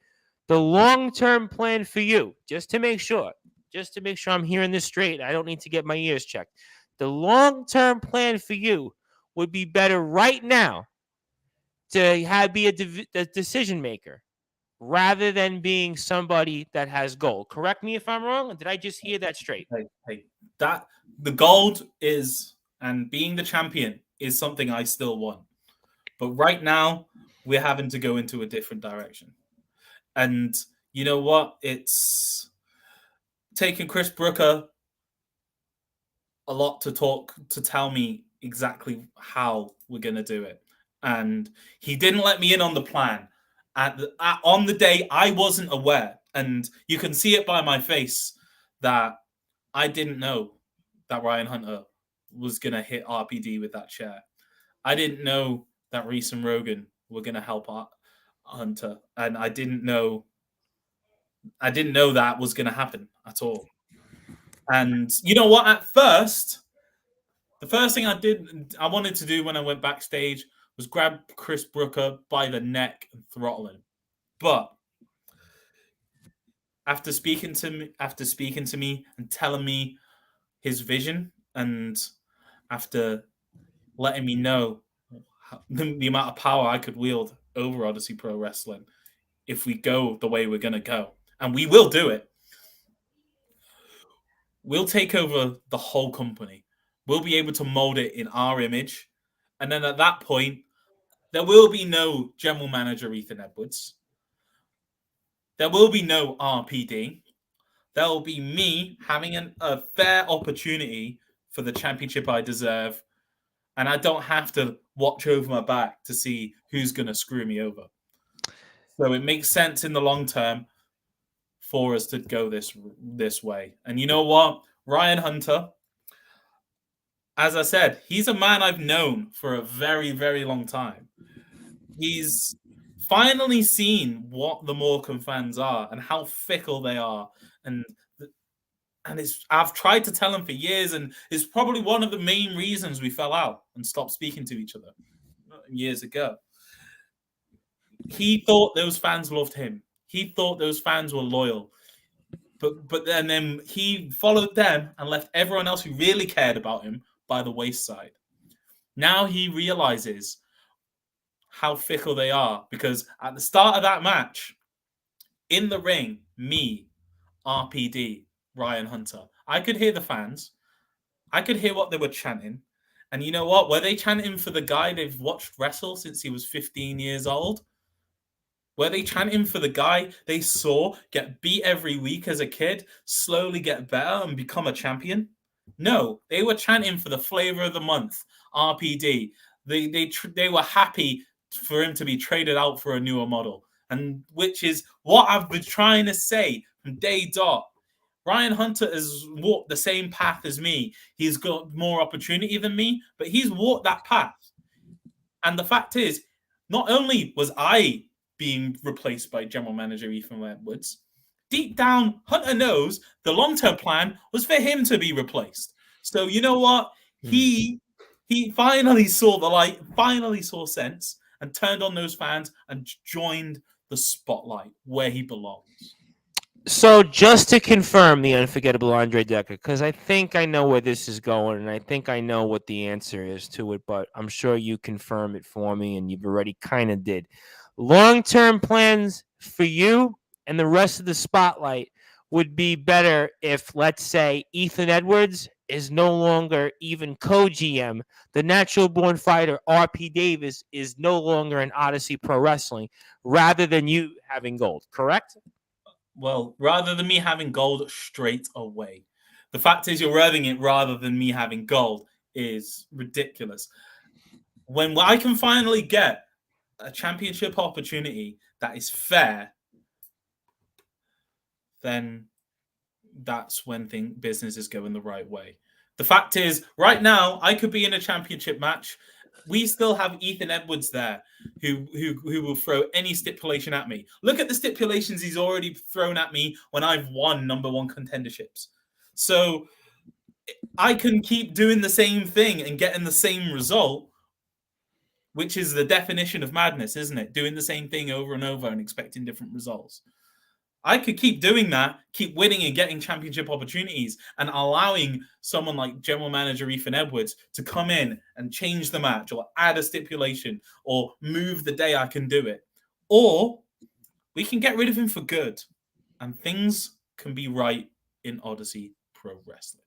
the long-term plan for you, just to make sure I'm hearing this straight, I don't need to get my ears checked. The long-term plan for you would be better right now to be a decision maker rather than being somebody that has gold. Correct me if I'm wrong. Did I just hear that straight? That the gold is, and being the champion is something I still want. But right now, we're having to go into a different direction. And you know what? It's taken Chris Brooker a lot to tell me exactly how we're going to do it. And he didn't let me in on the plan. On the day, I wasn't aware. And you can see it by my face that I didn't know that Ryan Hunter was going to hit RPD with that chair. I didn't know that Reese and Rogan were going to help Hunter. And I didn't know that was going to happen at all. And you know what? At first, the first thing I wanted to do when I went backstage was grab Chris Brooker by the neck and throttle him. But after speaking to me and telling me his vision, and after letting me know the amount of power I could wield over Odyssey Pro Wrestling, if we go the way we're going to go, and we will do it, we'll take over the whole company. We'll be able to mold it in our image. And then at that point, there will be no general manager Ethan Edwards. There will be no RPD. There will be me having a fair opportunity for the championship I deserve. And I don't have to watch over my back to see who's going to screw me over. So it makes sense in the long term for us to go this way. And you know what? Ryan Hunter, as I said, he's a man I've known for a very, very long time. He's finally seen what the Morecambe fans are and how fickle they are, and I've tried to tell him for years, and it's probably one of the main reasons we fell out and stopped speaking to each other years ago. He thought those fans loved him. He thought those fans were loyal. But then he followed them and left everyone else who really cared about him by the wayside. Now he realizes how fickle they are, because at the start of that match, in the ring, me, RPD, Ryan Hunter, I could hear the fans. I could hear what they were chanting. And you know what? Were they chanting for the guy they've watched wrestle since he was 15 years old? Were they chanting for the guy they saw get beat every week as a kid, slowly get better and become a champion? No, they were chanting for the flavor of the month, RPD. They were happy for him to be traded out for a newer model, and which is what I've been trying to say from day dot. Ryan Hunter has walked the same path as me. He's got more opportunity than me, but he's walked that path. And the fact is, not only was I being replaced by general manager Ethan Edwards, deep down, Hunter knows the long-term plan was for him to be replaced. So you know what? He finally saw the light, finally saw sense, and turned on those fans and joined the spotlight where he belongs. So just to confirm the unforgettable Andre Dekker, because I think I know where this is going, and I think I know what the answer is to it, but I'm sure you confirm it for me, and you've already kind of did. Long-term plans for you and the rest of the spotlight would be better if, let's say, Ethan Edwards is no longer even co-GM. The natural-born fighter, RP Davis, is no longer in Odyssey Pro Wrestling, rather than you having gold, correct? Well, rather than me having gold straight away. The fact is, you're having it rather than me having gold is ridiculous. When I can finally get a championship opportunity that is fair, then that's when business is going the right way. The fact is, right now, I could be in a championship match. We still have Ethan Edwards there who will throw any stipulation at me. Look at the stipulations he's already thrown at me when I've won number one contenderships. So I can keep doing the same thing and getting the same result, which is the definition of madness, isn't it? Doing the same thing over and over and expecting different results. I could keep doing that, keep winning and getting championship opportunities, and allowing someone like general manager Ethan Edwards to come in and change the match or add a stipulation or move the day I can do it. Or we can get rid of him for good, and things can be right in Odyssey Pro Wrestling.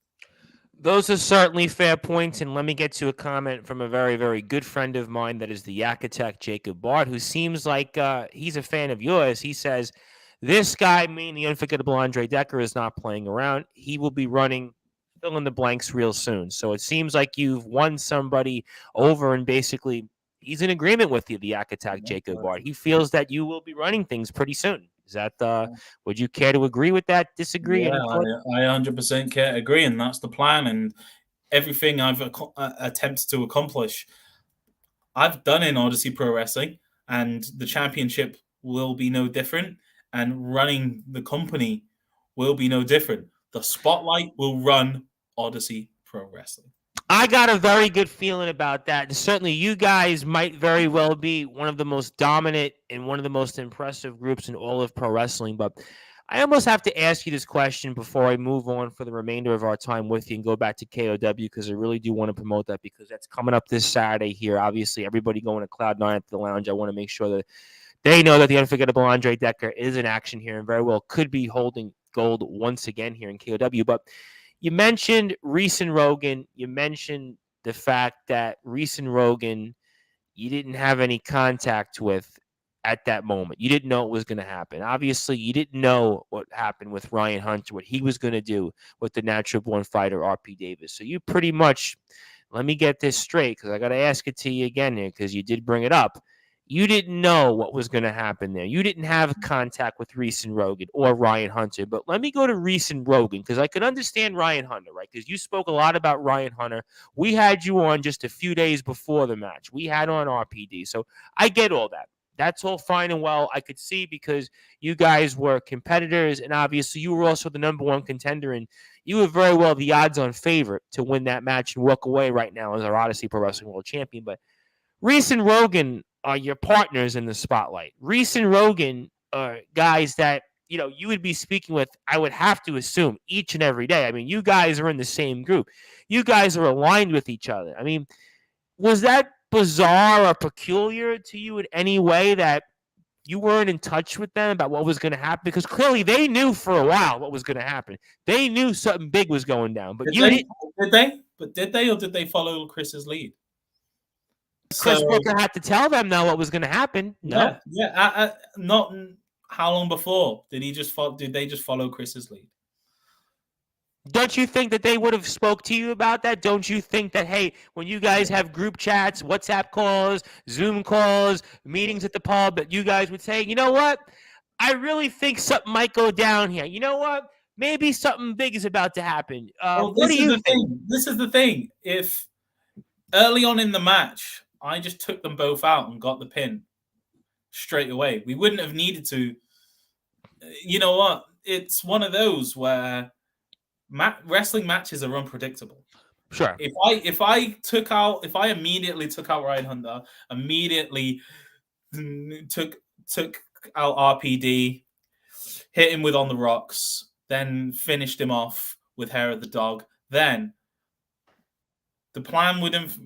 Those are certainly fair points, and let me get to a comment from a very, very good friend of mine, that is the Yakatech Jacob Bart, who seems like he's a fan of yours. He says, this guy, meaning the unforgettable Andre Dekker, is not playing around. He will be running fill in the blanks real soon. So it seems like you've won somebody over, and basically he's in agreement with you, the Yakatech Jacob Bart. He feels that you will be running things pretty soon. Is that, would you care to agree with that, disagree? Yeah, I 100% care to agree, and that's the plan. And everything I've attempted to accomplish, I've done in Odyssey Pro Wrestling, and the championship will be no different, and running the company will be no different. The spotlight will run Odyssey Pro Wrestling. I got a very good feeling about that. And certainly you guys might very well be one of the most dominant and one of the most impressive groups in all of pro wrestling. But I almost have to ask you this question before I move on for the remainder of our time with you and go back to KOW, because I really do want to promote that, because that's coming up this Saturday here. Obviously, everybody going to Cloud9 at the lounge. I want to make sure that they know that the unforgettable Andre Dekker is in action here and very well could be holding gold once again here in KOW. But you mentioned Reese and Rogan. You mentioned the fact that Reese and Rogan you didn't have any contact with at that moment. You didn't know it was going to happen. Obviously, you didn't know what happened with Ryan Hunter, what he was going to do with the natural-born fighter, RP Davis. So you pretty much, let me get this straight, because I got to ask it to you again here, because you did bring it up. You didn't know what was going to happen there. You didn't have contact with Reese and Rogan or Ryan Hunter. But let me go to Reese and Rogan because I could understand Ryan Hunter, right? Because you spoke a lot about Ryan Hunter. We had you on just a few days before the match. We had on RPD. So I get all that. That's all fine and well. I could see because you guys were competitors, and obviously you were also the number one contender, and you were very well the odds-on favorite to win that match and walk away right now as our Odyssey Pro Wrestling World Champion. But Reese and Rogan are your partners in the spotlight. Reese and Rogan are guys that you would be speaking with, I would have to assume, each and every day. I mean, you guys are in the same group. You guys are aligned with each other. I mean, was that bizarre or peculiar to you in any way that you weren't in touch with them about what was going to happen? Because clearly they knew for a while what was going to happen. They knew something big was going down. But Did they? But did they, or did they follow Chris's lead? Chris Booker had to tell them now what was going to happen. No. Yeah. Not how long before did he just did they just follow Chris's lead? Don't you think that they would have spoke to you about that? Don't you think that, hey, when you guys have group chats, WhatsApp calls, Zoom calls, meetings at the pub, that you guys would say, you know what? I really think something might go down here. You know what? Maybe something big is about to happen. What do you think? This is the thing. If early on in the match, I just took them both out and got the pin straight away, we wouldn't have needed to. You know what? It's one of those where wrestling matches are unpredictable. Sure. If I immediately took out Ryan Hunter, immediately took out RPD, hit him with On the Rocks, then finished him off with Hair of the Dog, then the plan would have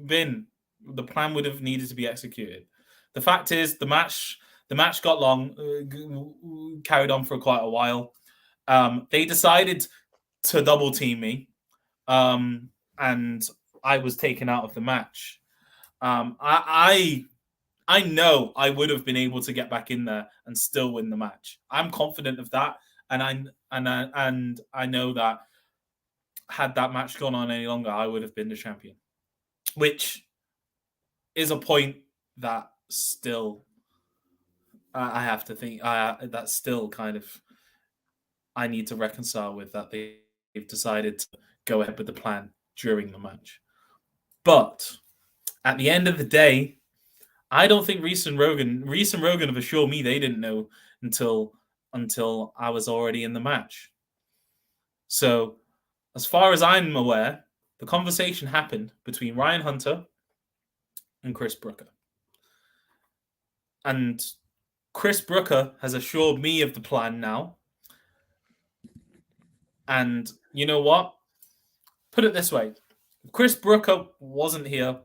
needed to be executed. The fact is, the match got long, carried on for quite a while. They decided to double team me, and I was taken out of the match. I know I would have been able to get back in there and still win the match. I'm confident of that, and I know that had that match gone on any longer, I would have been the champion, which is a point that still I have to think that's still kind of I need to reconcile with, that they've decided to go ahead with the plan during the match. But at the end of the day, I don't think Reese and Rogan have assured me they didn't know until I was already in the match. So as far as I'm aware, the conversation happened between Ryan Hunter and Chris Brooker. And Chris Brooker has assured me of the plan now. And you know what? Put it this way. If Chris Brooker wasn't here,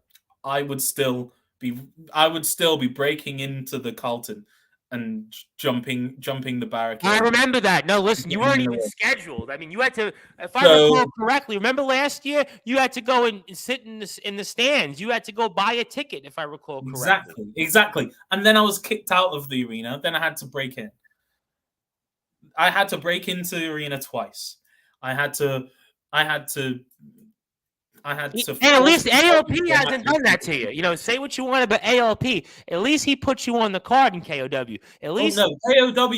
I would still be breaking into the Carlton and jumping the barricade. I remember that. No, listen, you weren't even scheduled. I mean, you had to, if I recall correctly, remember last year, you had to go and sit in the stands. You had to go buy a ticket, if I recall correctly. Exactly. And then I was kicked out of the arena. Then I had to break in. I had to break into the arena twice. I had to. And at least ALP hasn't done that to you. You know, say what you want about ALP. At least he put you on the card in KOW. At least KOW.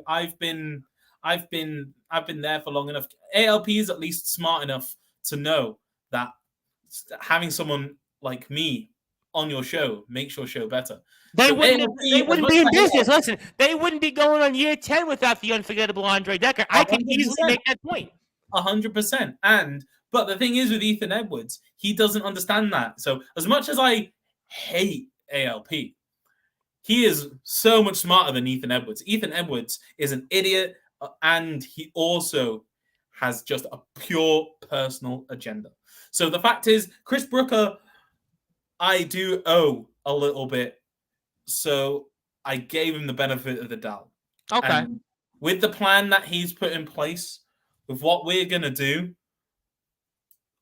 I've been there for long enough. ALP is at least smart enough to know that having someone like me on your show makes your show better. They wouldn't be in business. Listen, they wouldn't be going on year 10 without the Unforgettable Andre Dekker. I can easily make that point. 100%. But the thing is with Ethan Edwards, he doesn't understand that. So as much as I hate ALP, he is so much smarter than Ethan Edwards. Ethan Edwards is an idiot, and he also has just a pure personal agenda. So the fact is, Chris Brooker, I do owe a little bit. So I gave him the benefit of the doubt. Okay. And with the plan that he's put in place, with what we're going to do,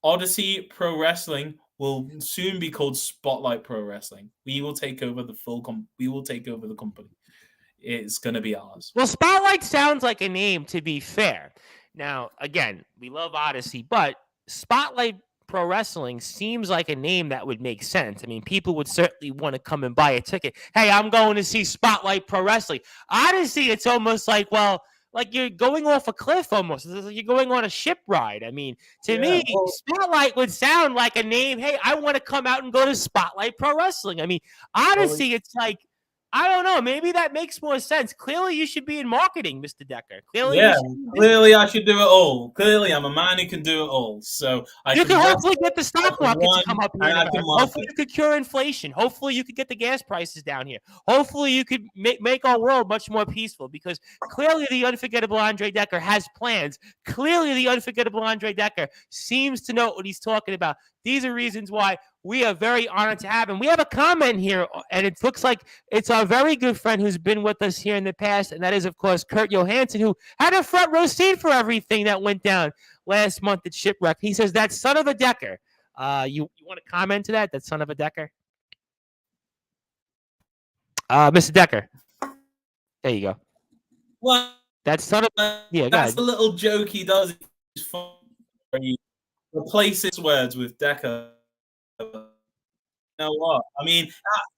Odyssey Pro Wrestling will soon be called Spotlight Pro Wrestling. We will take over the we will take over the company. It's going to be ours. Well, Spotlight sounds like a name, to be fair. Now, again, we love Odyssey, but Spotlight Pro Wrestling seems like a name that would make sense. I mean, people would certainly want to come and buy a ticket. Hey, I'm going to see Spotlight Pro Wrestling. Honestly, it's almost like, well, like you're going off a cliff almost. It's like you're going on a ship ride. I mean, to me, Spotlight would sound like a name. Hey, I want to come out and go to Spotlight Pro Wrestling. I mean, honestly, it's like, I don't know. Maybe that makes more sense. Clearly, you should be in marketing, Mr. Dekker. Clearly I should do it all. Clearly, I'm a man who can do it all. So you can hopefully get the stock market to come up here. Hopefully, you could cure inflation. Hopefully, you could get the gas prices down here. Hopefully, you could make our world much more peaceful because clearly, the unforgettable Andre Dekker has plans. Clearly, the unforgettable Andre Dekker seems to know what he's talking about. These are reasons why we are very honored to have him. We have a comment here, and it looks like it's our very good friend who's been with us here in the past, and that is, of course, Kurt Johansson, who had a front row seat for everything that went down last month at Shipwreck. He says, that son of a Dekker. You want to comment to that? That son of a Dekker? Mr. Dekker. There you go. Well, that son of that's the little joke he does. He's fun. He replaces words with Dekker. You know what? I mean,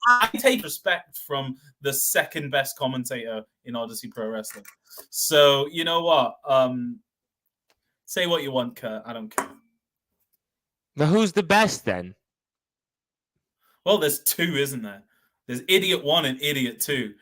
I take respect from the second best commentator in Odyssey Pro Wrestling. So, you know what? Say what you want, Kurt. I don't care. Now, who's the best then? Well, there's two, isn't there? There's Idiot 1 and Idiot 2.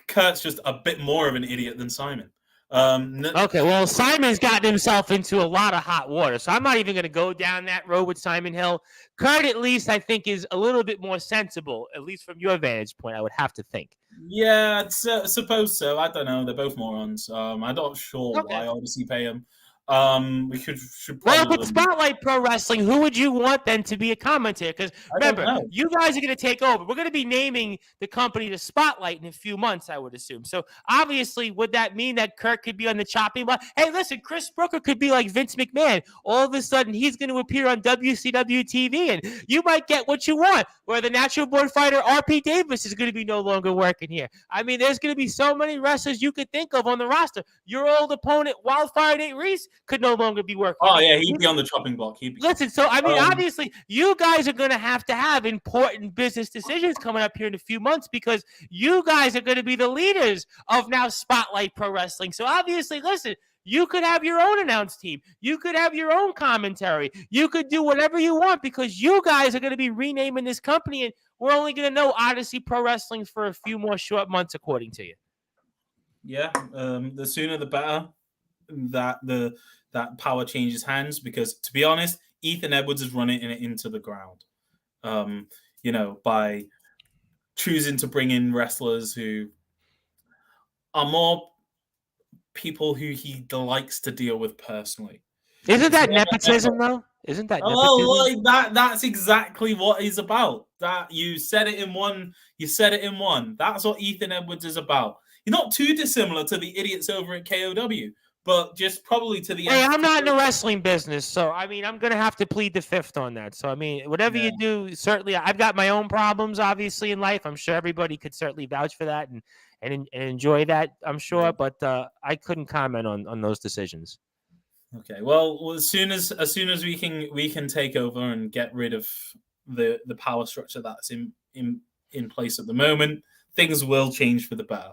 Kurt's just a bit more of an idiot than Simon. Okay, well, Simon's gotten himself into a lot of hot water, so I'm not even going to go down that road with Simon Hill. Kurt, at least, I think, is a little bit more sensible, at least from your vantage point, I would have to think. Yeah, I suppose so. I don't know. They're both morons. I'm not sure why Odyssey pay them. We should well, with Spotlight Pro Wrestling, who would you want then to be a commentator? Because remember, you guys are going to take over. We're going to be naming the company to Spotlight in a few months, I would assume. So obviously, would that mean that Kurt could be on the chopping block? Hey, listen, Chris Brooker could be like Vince McMahon. All of a sudden, he's going to appear on WCW TV, and you might get what you want. Where the natural born fighter RP Davis is going to be no longer working here. I mean, there's going to be so many wrestlers you could think of on the roster. Your old opponent, Wildfire Nate Reese, could no longer be working. Oh, yeah, he'd be on the chopping block. Listen, so, I mean, obviously, you guys are going to have important business decisions coming up here in a few months because you guys are going to be the leaders of now Spotlight Pro Wrestling. So, obviously, listen, you could have your own announce team. You could have your own commentary. You could do whatever you want because you guys are going to be renaming this company, and we're only going to know Odyssey Pro Wrestling for a few more short months, according to you. Yeah, the sooner the better that power changes hands because, to be honest, Ethan Edwards is running it into the ground, by choosing to bring in wrestlers who are more people who he likes to deal with personally. Isn't that nepotism, though? Isn't that nepotism? That's exactly what he's about. That you said it in one. That's what Ethan Edwards is about. He's not too dissimilar to the idiots over at KOW. But just probably to the end. Hey, I'm not in the wrestling business, so I mean, I'm going to have to plead the fifth on that. So, I mean, whatever you do, certainly, I've got my own problems, obviously, in life. I'm sure everybody could certainly vouch for that and enjoy that, I'm sure. But I couldn't comment on those decisions. Okay, well, as soon as we can take over and get rid of the power structure that's in place at the moment, things will change for the better.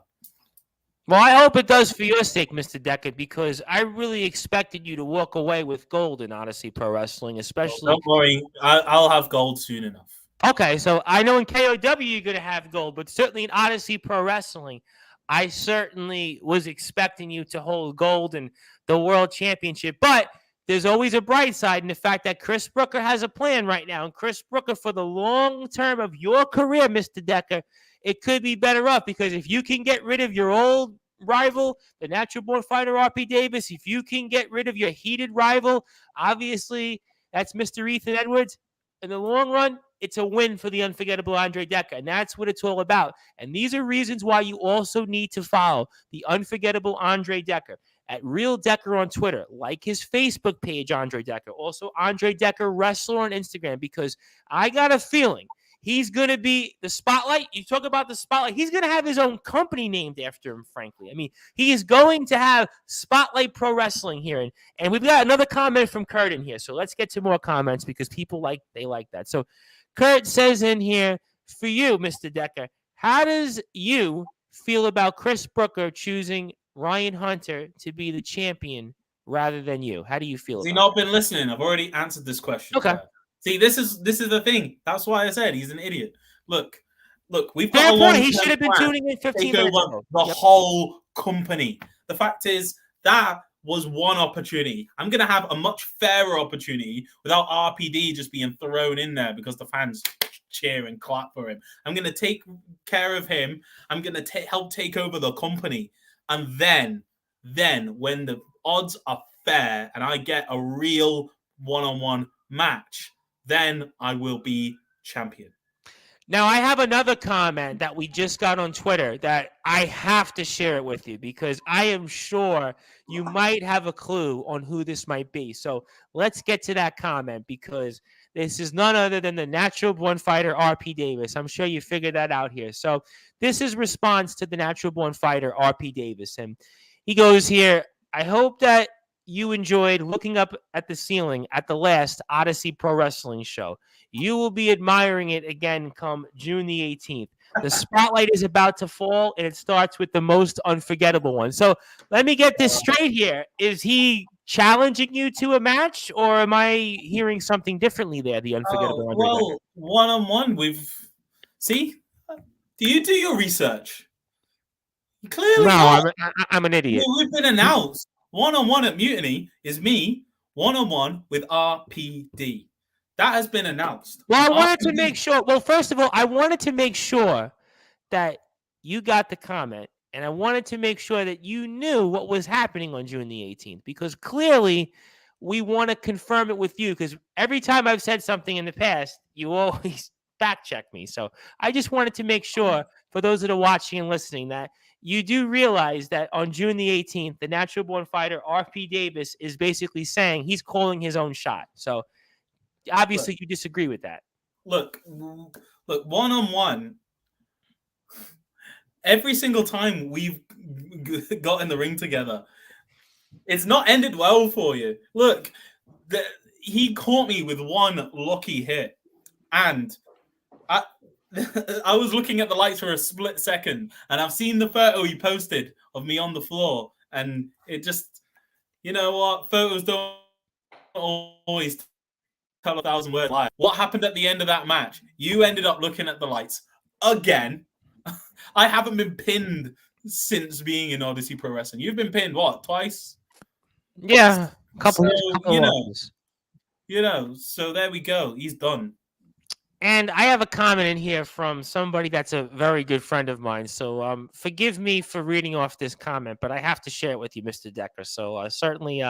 Well, I hope it does for your sake, Mr. Dekker, because I really expected you to walk away with gold in Odyssey Pro Wrestling, especially. Don't worry, I'll have gold soon enough. Okay, so I know in KOW you're going to have gold, but certainly in Odyssey Pro Wrestling, I certainly was expecting you to hold gold in the World Championship. But there's always a bright side in the fact that Chris Brooker has a plan right now. And Chris Brooker, for the long term of your career, Mr. Dekker, it could be better off because if you can get rid of your old rival, the natural born fighter RP Davis, if you can get rid of your heated rival, obviously that's Mr. Ethan Edwards. In the long run, it's a win for the unforgettable Andre Dekker, and that's what it's all about. And these are reasons why you also need to follow the unforgettable Andre Dekker at Real Dekker on Twitter, like his Facebook page, Andre Dekker, also Andre Dekker Wrestler on Instagram, because I got a feeling He's going to be the spotlight. You talk about the spotlight. He's going to have his own company named after him, frankly. I mean, he is going to have Spotlight Pro Wrestling here. And we've got another comment from Kurt in here. So let's get to more comments because people like that. So Kurt says in here, for you, Mr. Dekker, how does you feel about Chris Brooker choosing Ryan Hunter to be the champion rather than you? How do you feel? Has he not been listening? I've already answered this question. Okay. See, this is the thing. That's why I said he's an idiot. Look, we've got Fair a long point. He should have been tuning in 15 minutes ago. The whole company. The fact is that was one opportunity. I'm going to have a much fairer opportunity without RPD just being thrown in there because the fans cheer and clap for him. I'm going to take care of him. I'm going to help take over the company. And then when the odds are fair and I get a real one-on-one match, then I will be champion. Now, I have another comment that we just got on Twitter that I have to share it with you because I am sure you might have a clue on who this might be. So let's get to that comment because this is none other than the natural born fighter, RP Davis. I'm sure you figured that out here. So this is response to the natural born fighter, RP Davis. And he goes here, I hope that you enjoyed looking up at the ceiling at the last Odyssey Pro Wrestling show. You will be admiring it again come June the 18th. The spotlight is about to fall, and it starts with the most unforgettable one. So let me get this straight here. Is he challenging you to a match, or am I hearing something differently there, the unforgettable Andre Dekker? Well, one-on-one, see? Do you do your research? Clearly no, I'm an idiot. We've been announced. One-on-one at Mutiny is me, one-on-one with RPD. That has been announced. Well, I wanted to make sure. Well, first of all, I wanted to make sure that you got the comment, and I wanted to make sure that you knew what was happening on June the 18th, because clearly we want to confirm it with you, because every time I've said something in the past, you always fact check me. So I just wanted to make sure for those that are watching and listening that you do realize that on June the 18th, the natural born fighter, RP Davis, is basically saying he's calling his own shot. So obviously, you disagree with that. Look, one-on-one, every single time we've got in the ring together, it's not ended well for you. Look, he caught me with one lucky hit, and I was looking at the lights for a split second, and I've seen the photo he posted of me on the floor, and it just, you know what, photos don't always tell 1,000 words lie. What happened at the end of that match? You ended up looking at the lights again. I haven't been pinned since being in Odyssey Pro Wrestling. You've been pinned, what, twice? Yeah, a couple. So there we go. He's done. And I have a comment in here from somebody that's a very good friend of mine. So forgive me for reading off this comment, but I have to share it with you, Mr. Dekker. So certainly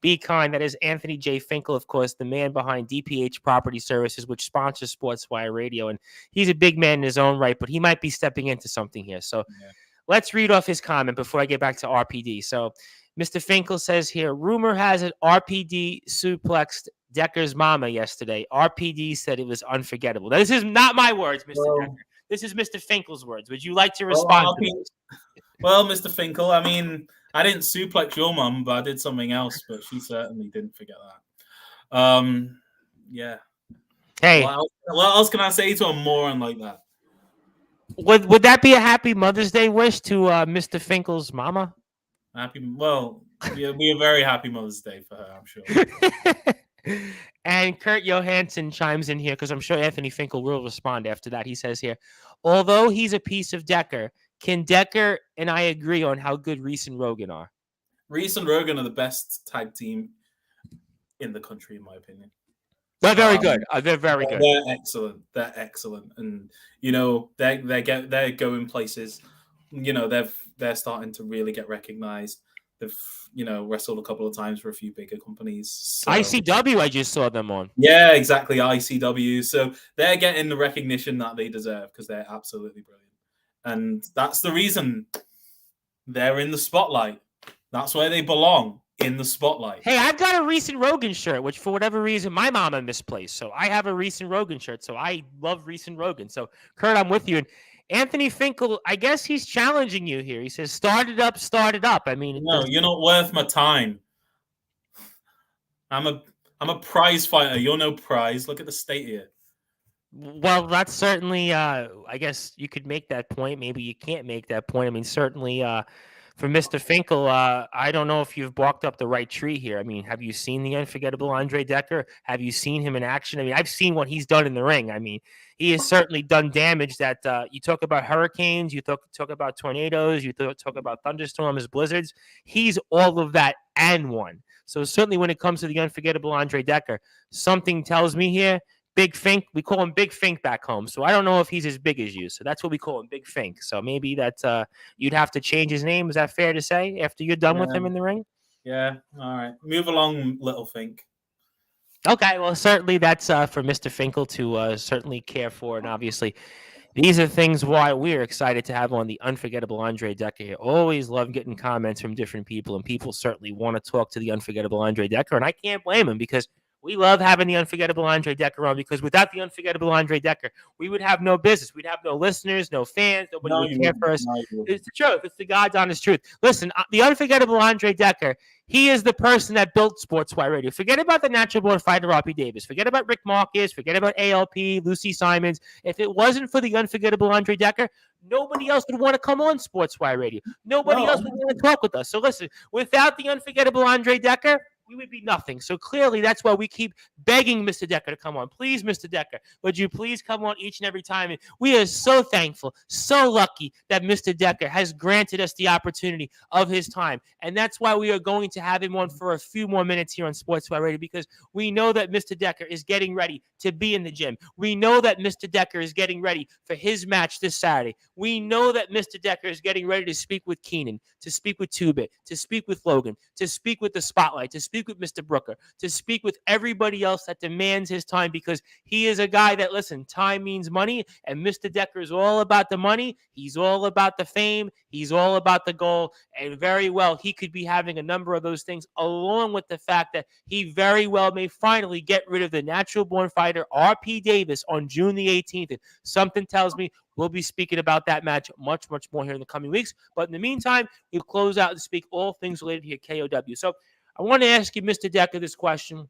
be kind. That is Anthony J. Finkel, of course, the man behind DPH Property Services, which sponsors Sportzwire Radio. And he's a big man in his own right, but he might be stepping into something here. So let's read off his comment before I get back to RPD. So Mr. Finkel says here, rumor has it RPD suplexed Dekker's mama yesterday. RPD said it was unforgettable. Now, this is not my words, Mr. Dekker. This is Mr. Finkel's words. Would you like to respond to this? Well, Mr. Finkel, I mean, I didn't suplex your mum, but I did something else, but she certainly didn't forget that. Yeah. Hey. What else can I say to a moron like that? Would that be a happy Mother's Day wish to Mr. Finkel's mama? Be a very happy Mother's Day for her, I'm sure. And Kurt Johansson chimes in here because I'm sure Anthony Finkel will respond after that. He says here, although he's a piece of Dekker, can Dekker and I agree on how good Reese and Rogan are? Reese and Rogan are the best tag team in the country, in my opinion. They're very good. They're very good. They're excellent. They're excellent, and you know they're going places. You know they're starting to really get recognized. They've wrestled a couple of times for a few bigger companies. So. ICW, I just saw them on. Yeah, exactly. ICW. So they're getting the recognition that they deserve because they're absolutely brilliant, and that's the reason they're in the spotlight. That's where they belong. in the spotlight. Hey, I've got a recent Rogan shirt, which for whatever reason my mama misplaced. So I have a recent Rogan shirt. So I love recent Rogan. So Kurt, I'm with you. And Anthony Finkel, I guess he's challenging you here. He says, "Start it up, start it up." I mean, No, you're not worth my time. I'm a prize fighter. You're no prize. Look at the state here. Well, that's certainly. I guess you could make that point. Maybe you can't make that point. I mean, certainly. For Mr. Finkel, I don't know if you've walked up the right tree here. I mean, have you seen the unforgettable Andre Dekker? Have you seen him in action? I mean, I've seen what he's done in the ring. I mean, he has certainly done damage that you talk about hurricanes, you talk about tornadoes, you talk about thunderstorms, blizzards. He's all of that and one. So certainly when it comes to the unforgettable Andre Dekker, something tells me here, Big Fink, we call him Big Fink back home. So I don't know if he's as big as you. So that's what we call him, Big Fink. So maybe that's you'd have to change his name. Is that fair to say after you're done with him in the ring? Yeah. All right. Move along, little Fink. Okay. Well, certainly that's for Mr. Finkel to certainly care for. And obviously, these are things why we're excited to have on the unforgettable Andre Dekker here. Always love getting comments from different people, and people certainly want to talk to the unforgettable Andre Dekker. And I can't blame him because we love having the unforgettable Andre Dekker on, because without the unforgettable Andre Dekker, we would have no business. We'd have no listeners, no fans. Nobody would care for us. It's the truth. It's the God's honest truth. Listen, the unforgettable Andre Dekker, he is the person that built Sportzwire Radio. Forget about the natural born fighter, R.P. Davis. Forget about Rick Marcus. Forget about ALP, Lucy Simons. If it wasn't for the unforgettable Andre Dekker, nobody else would want to come on Sportzwire Radio. Nobody else would want to talk with us. So listen, without the unforgettable Andre Dekker, we would be nothing. So clearly, that's why we keep begging Mr. Dekker to come on. Please, Mr. Dekker, would you please come on each and every time? And we are so thankful, so lucky that Mr. Dekker has granted us the opportunity of his time. And that's why we are going to have him on for a few more minutes here on Sportswire Radio, because we know that Mr. Dekker is getting ready to be in the gym. We know that Mr. Dekker is getting ready for his match this Saturday. We know that Mr. Dekker is getting ready to speak with Keenan, to speak with Two-Bit, to speak with Logan, to speak with the Spotlight, to speak with Mr. Brooker, to speak with everybody else that demands his time, because he is a guy that, listen, time means money, and Mr. Dekker is all about the money. He's all about the fame. He's all about the goal, and very well, he could be having a number of those things, along with the fact that he very well may finally get rid of the natural-born fighter, R.P. Davis, on June the 18th. And something tells me we'll be speaking about that match much, much more here in the coming weeks. But in the meantime, we'll close out and speak all things related here at KOW. So I want to ask you, Mr. Dekker, this question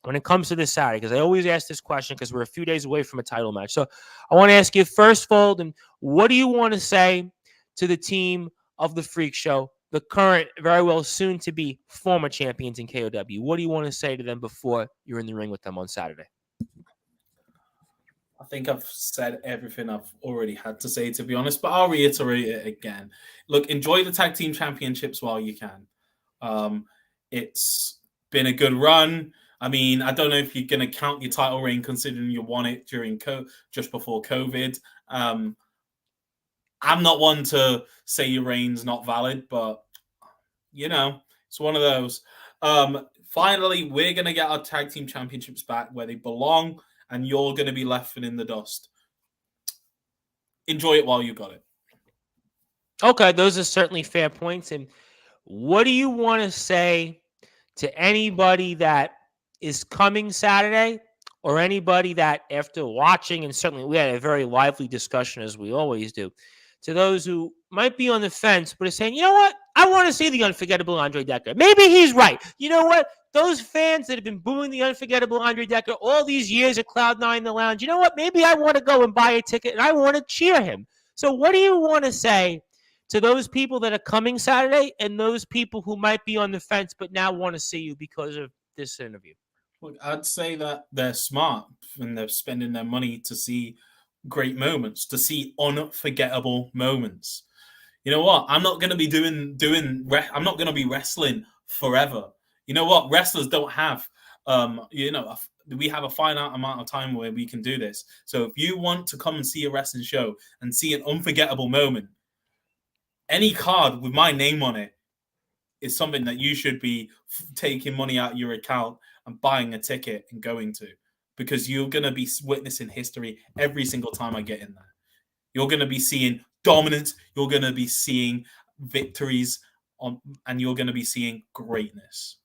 when it comes to this Saturday, because I always ask this question because we're a few days away from a title match. So I want to ask you first, Fold, and what do you want to say to the team of the Freak Show, the current, very well soon-to-be former champions in KOW? What do you want to say to them before you're in the ring with them on Saturday? I think I've said everything I've already had to say, to be honest, but I'll reiterate it again. Look, enjoy the tag team championships while you can. It's been a good run. I mean, I don't know if you're going to count your title reign considering you won it during just before COVID. I'm not one to say your reign's not valid, but, you know, it's one of those. Finally, we're going to get our tag team championships back where they belong, and you're going to be left in the dust. Enjoy it while you got it. Okay, those are certainly fair points. And what do you want to say to anybody that is coming Saturday, or anybody that, after watching, and certainly we had a very lively discussion as we always do, to those who might be on the fence but are saying, you know what, I want to see the unforgettable Andre Dekker. Maybe he's right. You know what? Those fans that have been booing the unforgettable Andre Dekker all these years at Cloud9 in the Lounge, you know what? Maybe I want to go and buy a ticket and I want to cheer him. So what do you want to say to those people that are coming Saturday and those people who might be on the fence but now want to see you because of this interview? Look, I'd say that they're smart and they're spending their money to see great moments, to see unforgettable moments. You know what? I'm not going to be I'm not going to be wrestling forever. You know what? Wrestlers don't have, we have a finite amount of time where we can do this. So if you want to come and see a wrestling show and see an unforgettable moment, any card with my name on it is something that you should be taking money out of your account and buying a ticket and going to, because you're going to be witnessing history every single time I get in there. You're going to be seeing dominance. You're going to be seeing victories and you're going to be seeing greatness.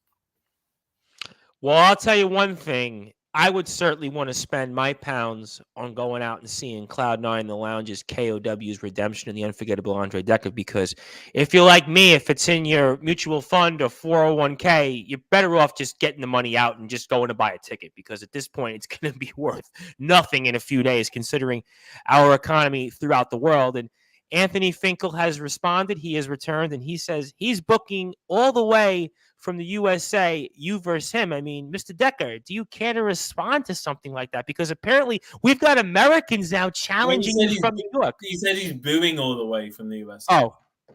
Well, I'll tell you one thing. I would certainly want to spend my pounds on going out and seeing Cloud9 The Lounge's KOW's Redemption and the Unforgettable Andre Dekker, because if you're like me, if it's in your mutual fund or 401k, you're better off just getting the money out and just going to buy a ticket, because at this point, it's going to be worth nothing in a few days, considering our economy throughout the world. And Anthony Finkel has responded. He has returned, and he says he's booking all the way from the USA, you versus him. I mean, Mr. Dekker, do you care to respond to something like that? Because apparently we've got Americans now challenging you from New York. He said he's booing all the way from the USA.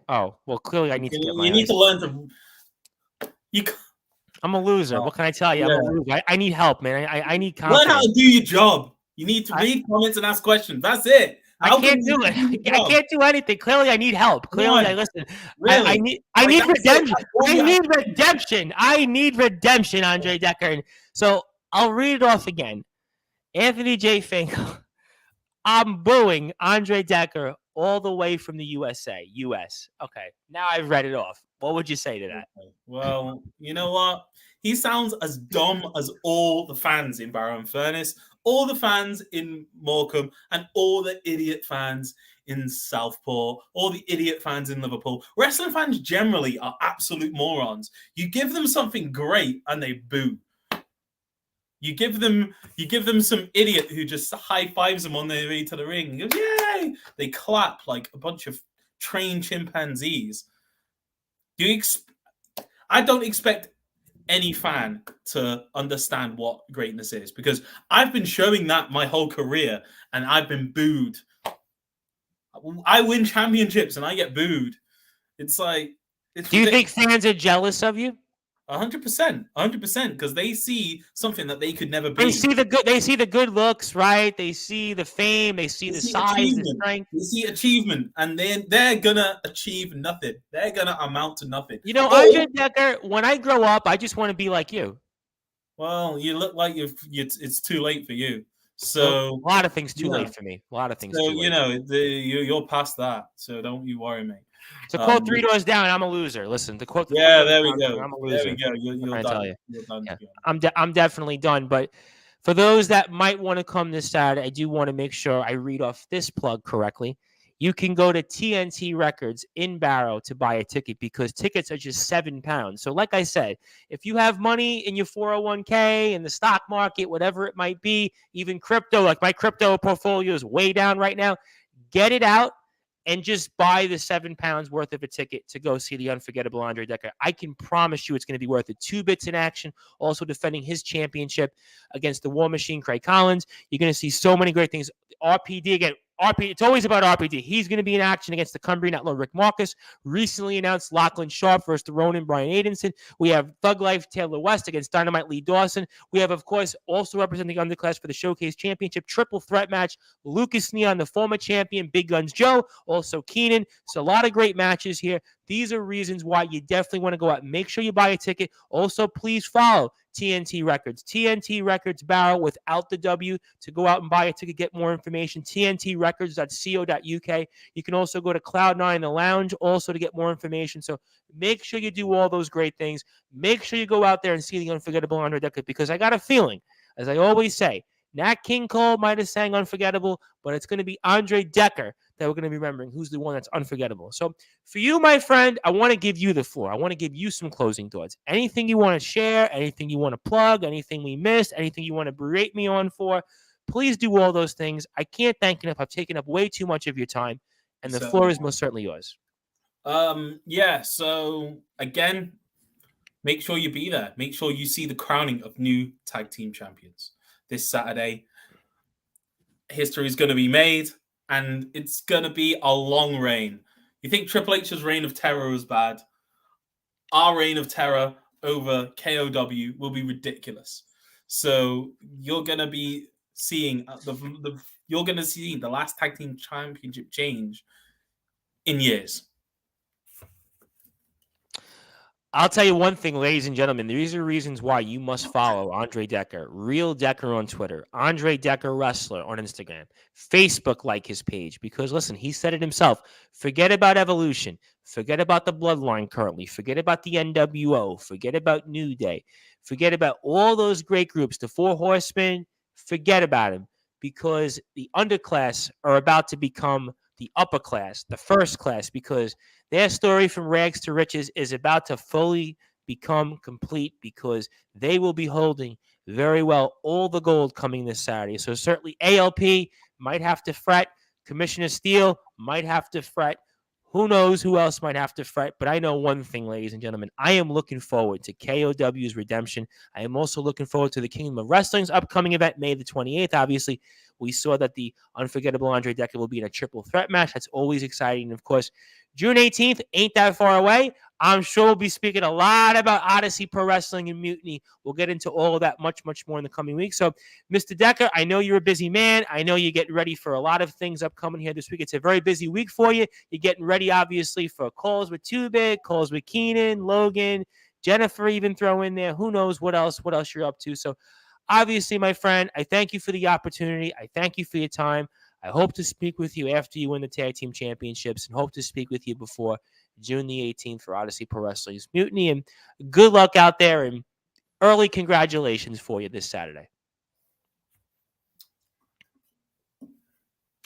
Oh, well, clearly I need to get my... You need to learn to... I'm a loser. What can I tell you? Yeah. I'm a loser. I need help, man. I need confidence. Learn how to do your job. You need to read comments and ask questions. That's it. I can't do it. I can't do anything. Clearly, I need help. Clearly, I listen. Really? I need redemption. I need redemption. I need redemption, Andre Dekker. And so I'll read it off again. Anthony J. Finkel. I'm booing Andre Dekker all the way from the USA. US. Okay. Now I've read it off. What would you say to that? Well, you know what? He sounds as dumb as all the fans in Barrow and Furness, all the fans in Morecambe, and all the idiot fans in Southport, all the idiot fans in Liverpool. Wrestling fans generally are absolute morons. You give them something great and they boo. You give them some idiot who just high fives them on their way to the ring. He goes, yay! They clap like a bunch of trained chimpanzees. I don't expect any fan to understand what greatness is, because I've been showing that my whole career and I've been booed. I win championships and I get booed. It's like... Do you think fans are jealous of you? 100%, because they see something that they could never be. They see the good looks, right? They see the fame, they see the size, the strength. They see achievement, and they're gonna achieve nothing. They're gonna amount to nothing. You know, Andre Dekker, when I grow up, I just want to be like you. Well, you look like it's too late for you. So a lot of things too late for me. A lot of things. So too late. You're past that. So don't you worry, mate. To quote Three Doors Down, I'm a loser. Listen, to quote. There we go. I'm a loser. There we go. You're done. You're done. Yeah. I'm definitely done. But for those that might want to come this Saturday, I do want to make sure I read off this plug correctly. You can go to TNT Records in Barrow to buy a ticket, because tickets are just £7. So like I said, if you have money in your 401k, in the stock market, whatever it might be, even crypto, like my crypto portfolio is way down right now, get it out and just buy the £7 worth of a ticket to go see the Unforgettable Andre Dekker. I can promise you it's going to be worth it. 2 Bits in action, also defending his championship against the War Machine, Craig Collins. You're going to see so many great things. RPD again. It's always about RPD. He's going to be in action against the Cumbrian outlaw Rick Marcus. Recently announced Lachlan Sharp versus the Ronin Brian Adenson. We have Thug Life Taylor West against Dynamite Lee Dawson. We have, of course, also representing underclass for the Showcase Championship triple threat match, Lucas Neon, the former champion, Big Guns Joe, also Keenan. So a lot of great matches here. These are reasons why you definitely want to go out. Make sure you buy a ticket. Also, please follow TNT Records. TNT Records Barrow without the W to go out and buy a ticket, get more information. TNTRecords.co.uk. You can also go to Cloud9 The Lounge also to get more information. So make sure you do all those great things. Make sure you go out there and see the Unforgettable Andre Dekker, because I got a feeling, as I always say, Nat King Cole might have sang Unforgettable, but it's going to be Andre Dekker that we're going to be remembering, who's the one that's unforgettable. So for you, my friend, I want to give you the floor. I want to give you some closing thoughts. Anything you want to share, anything you want to plug, anything we missed, anything you want to berate me on for, please do all those things. I can't thank you enough. I've taken up way too much of your time, and the floor is most certainly yours. So again, make sure you be there. Make sure you see the crowning of new tag team champions this Saturday. History is going to be made, and it's going to be a long reign. You think Triple H's reign of terror was bad? Our reign of terror over KOW will be ridiculous. So you're going to be seeing the last tag team championship change in years. I'll tell you one thing, ladies and gentlemen. These are reasons why you must follow Andre Dekker. Real Dekker on Twitter. Andre Dekker Wrestler on Instagram. Facebook, like his page. Because, listen, he said it himself. Forget about evolution. Forget about the Bloodline currently. Forget about the NWO. Forget about New Day. Forget about all those great groups. The Four Horsemen, forget about them, because the underclass are about to become the upper class, the first class, because their story from rags to riches is about to fully become complete, because they will be holding very well all the gold coming this Saturday. So certainly ALP might have to fret. Commissioner Steele might have to fret. Who knows who else might have to fret? But I know one thing, ladies and gentlemen. I am looking forward to KOW's Redemption. I am also looking forward to the Kingdom of Wrestling's upcoming event, May the 28th. Obviously, we saw that the Unforgettable Andre Dekker will be in a triple threat match. That's always exciting. And of course, June 18th ain't that far away. I'm sure we'll be speaking a lot about Odyssey Pro Wrestling and Mutiny. We'll get into all of that much, much more in the coming weeks. So, Mr. Dekker, I know you're a busy man. I know you're getting ready for a lot of things upcoming here this week. It's a very busy week for you. You're getting ready, obviously, for calls with Too Big, calls with Keenan, Logan, Jennifer even throw in there. Who knows what else you're up to. So, obviously, my friend, I thank you for the opportunity. I thank you for your time. I hope to speak with you after you win the Tag Team Championships, and hope to speak with you before June the 18th for Odyssey Pro Wrestling's Mutiny. And good luck out there, and early congratulations for you this Saturday.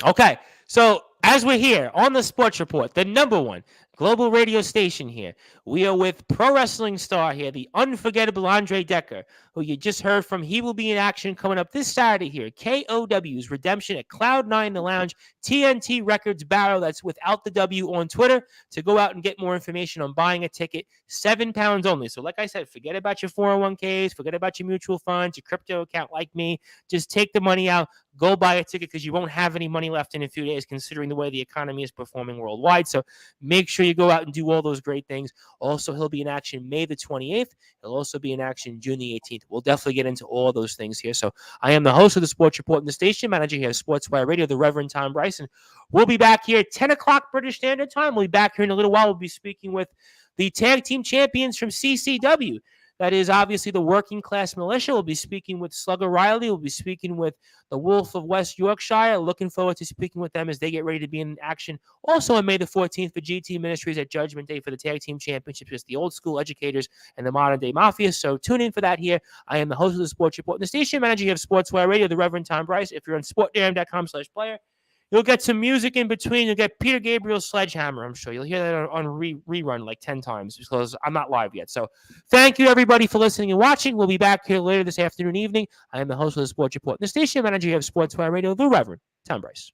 Okay, so as we're here on the Sports Report, the number one global radio station here, we are with pro wrestling star here, the Unforgettable Andre Dekker, who you just heard from. He will be in action coming up this Saturday here, KOW's Redemption at Cloud9 The Lounge, TNT Records Barrow, that's without the W, on Twitter, to go out and get more information on buying a ticket. £7 only. So like I said, forget about your 401ks, forget about your mutual funds, your crypto account like me. Just take the money out, go buy a ticket, because you won't have any money left in a few days, considering the way the economy is performing worldwide. So make sure you go out and do all those great things. Also, he'll be in action May the 28th. He'll also be in action June the 18th. We'll definitely get into all those things here. So I am the host of the Sports Report and the station manager here at Sportswire Radio, the Reverend Tom Bryson. We'll be back here at 10 o'clock British Standard Time. We'll be back here in a little while. We'll be speaking with the tag team champions from CCW. That is obviously the Working Class Militia. We'll be speaking with Slugger Riley. We'll be speaking with the Wolf of West Yorkshire. Looking forward to speaking with them as they get ready to be in action. Also on May the 14th for GT Ministries at Judgment Day for the Tag Team Championships. It's the old school educators and the modern day mafia. So tune in for that here. I am the host of the Sports Report and the station manager of Sportswire Radio, the Reverend Tom Bryce. If you're on sportdam.com/player, you'll get some music in between. You'll get Peter Gabriel's Sledgehammer, I'm sure. You'll hear that on rerun like 10 times because I'm not live yet. So thank you, everybody, for listening and watching. We'll be back here later this afternoon, evening. I am the host of the Sports Report and the station manager of Sportswire Radio, the Reverend Tom Bryce.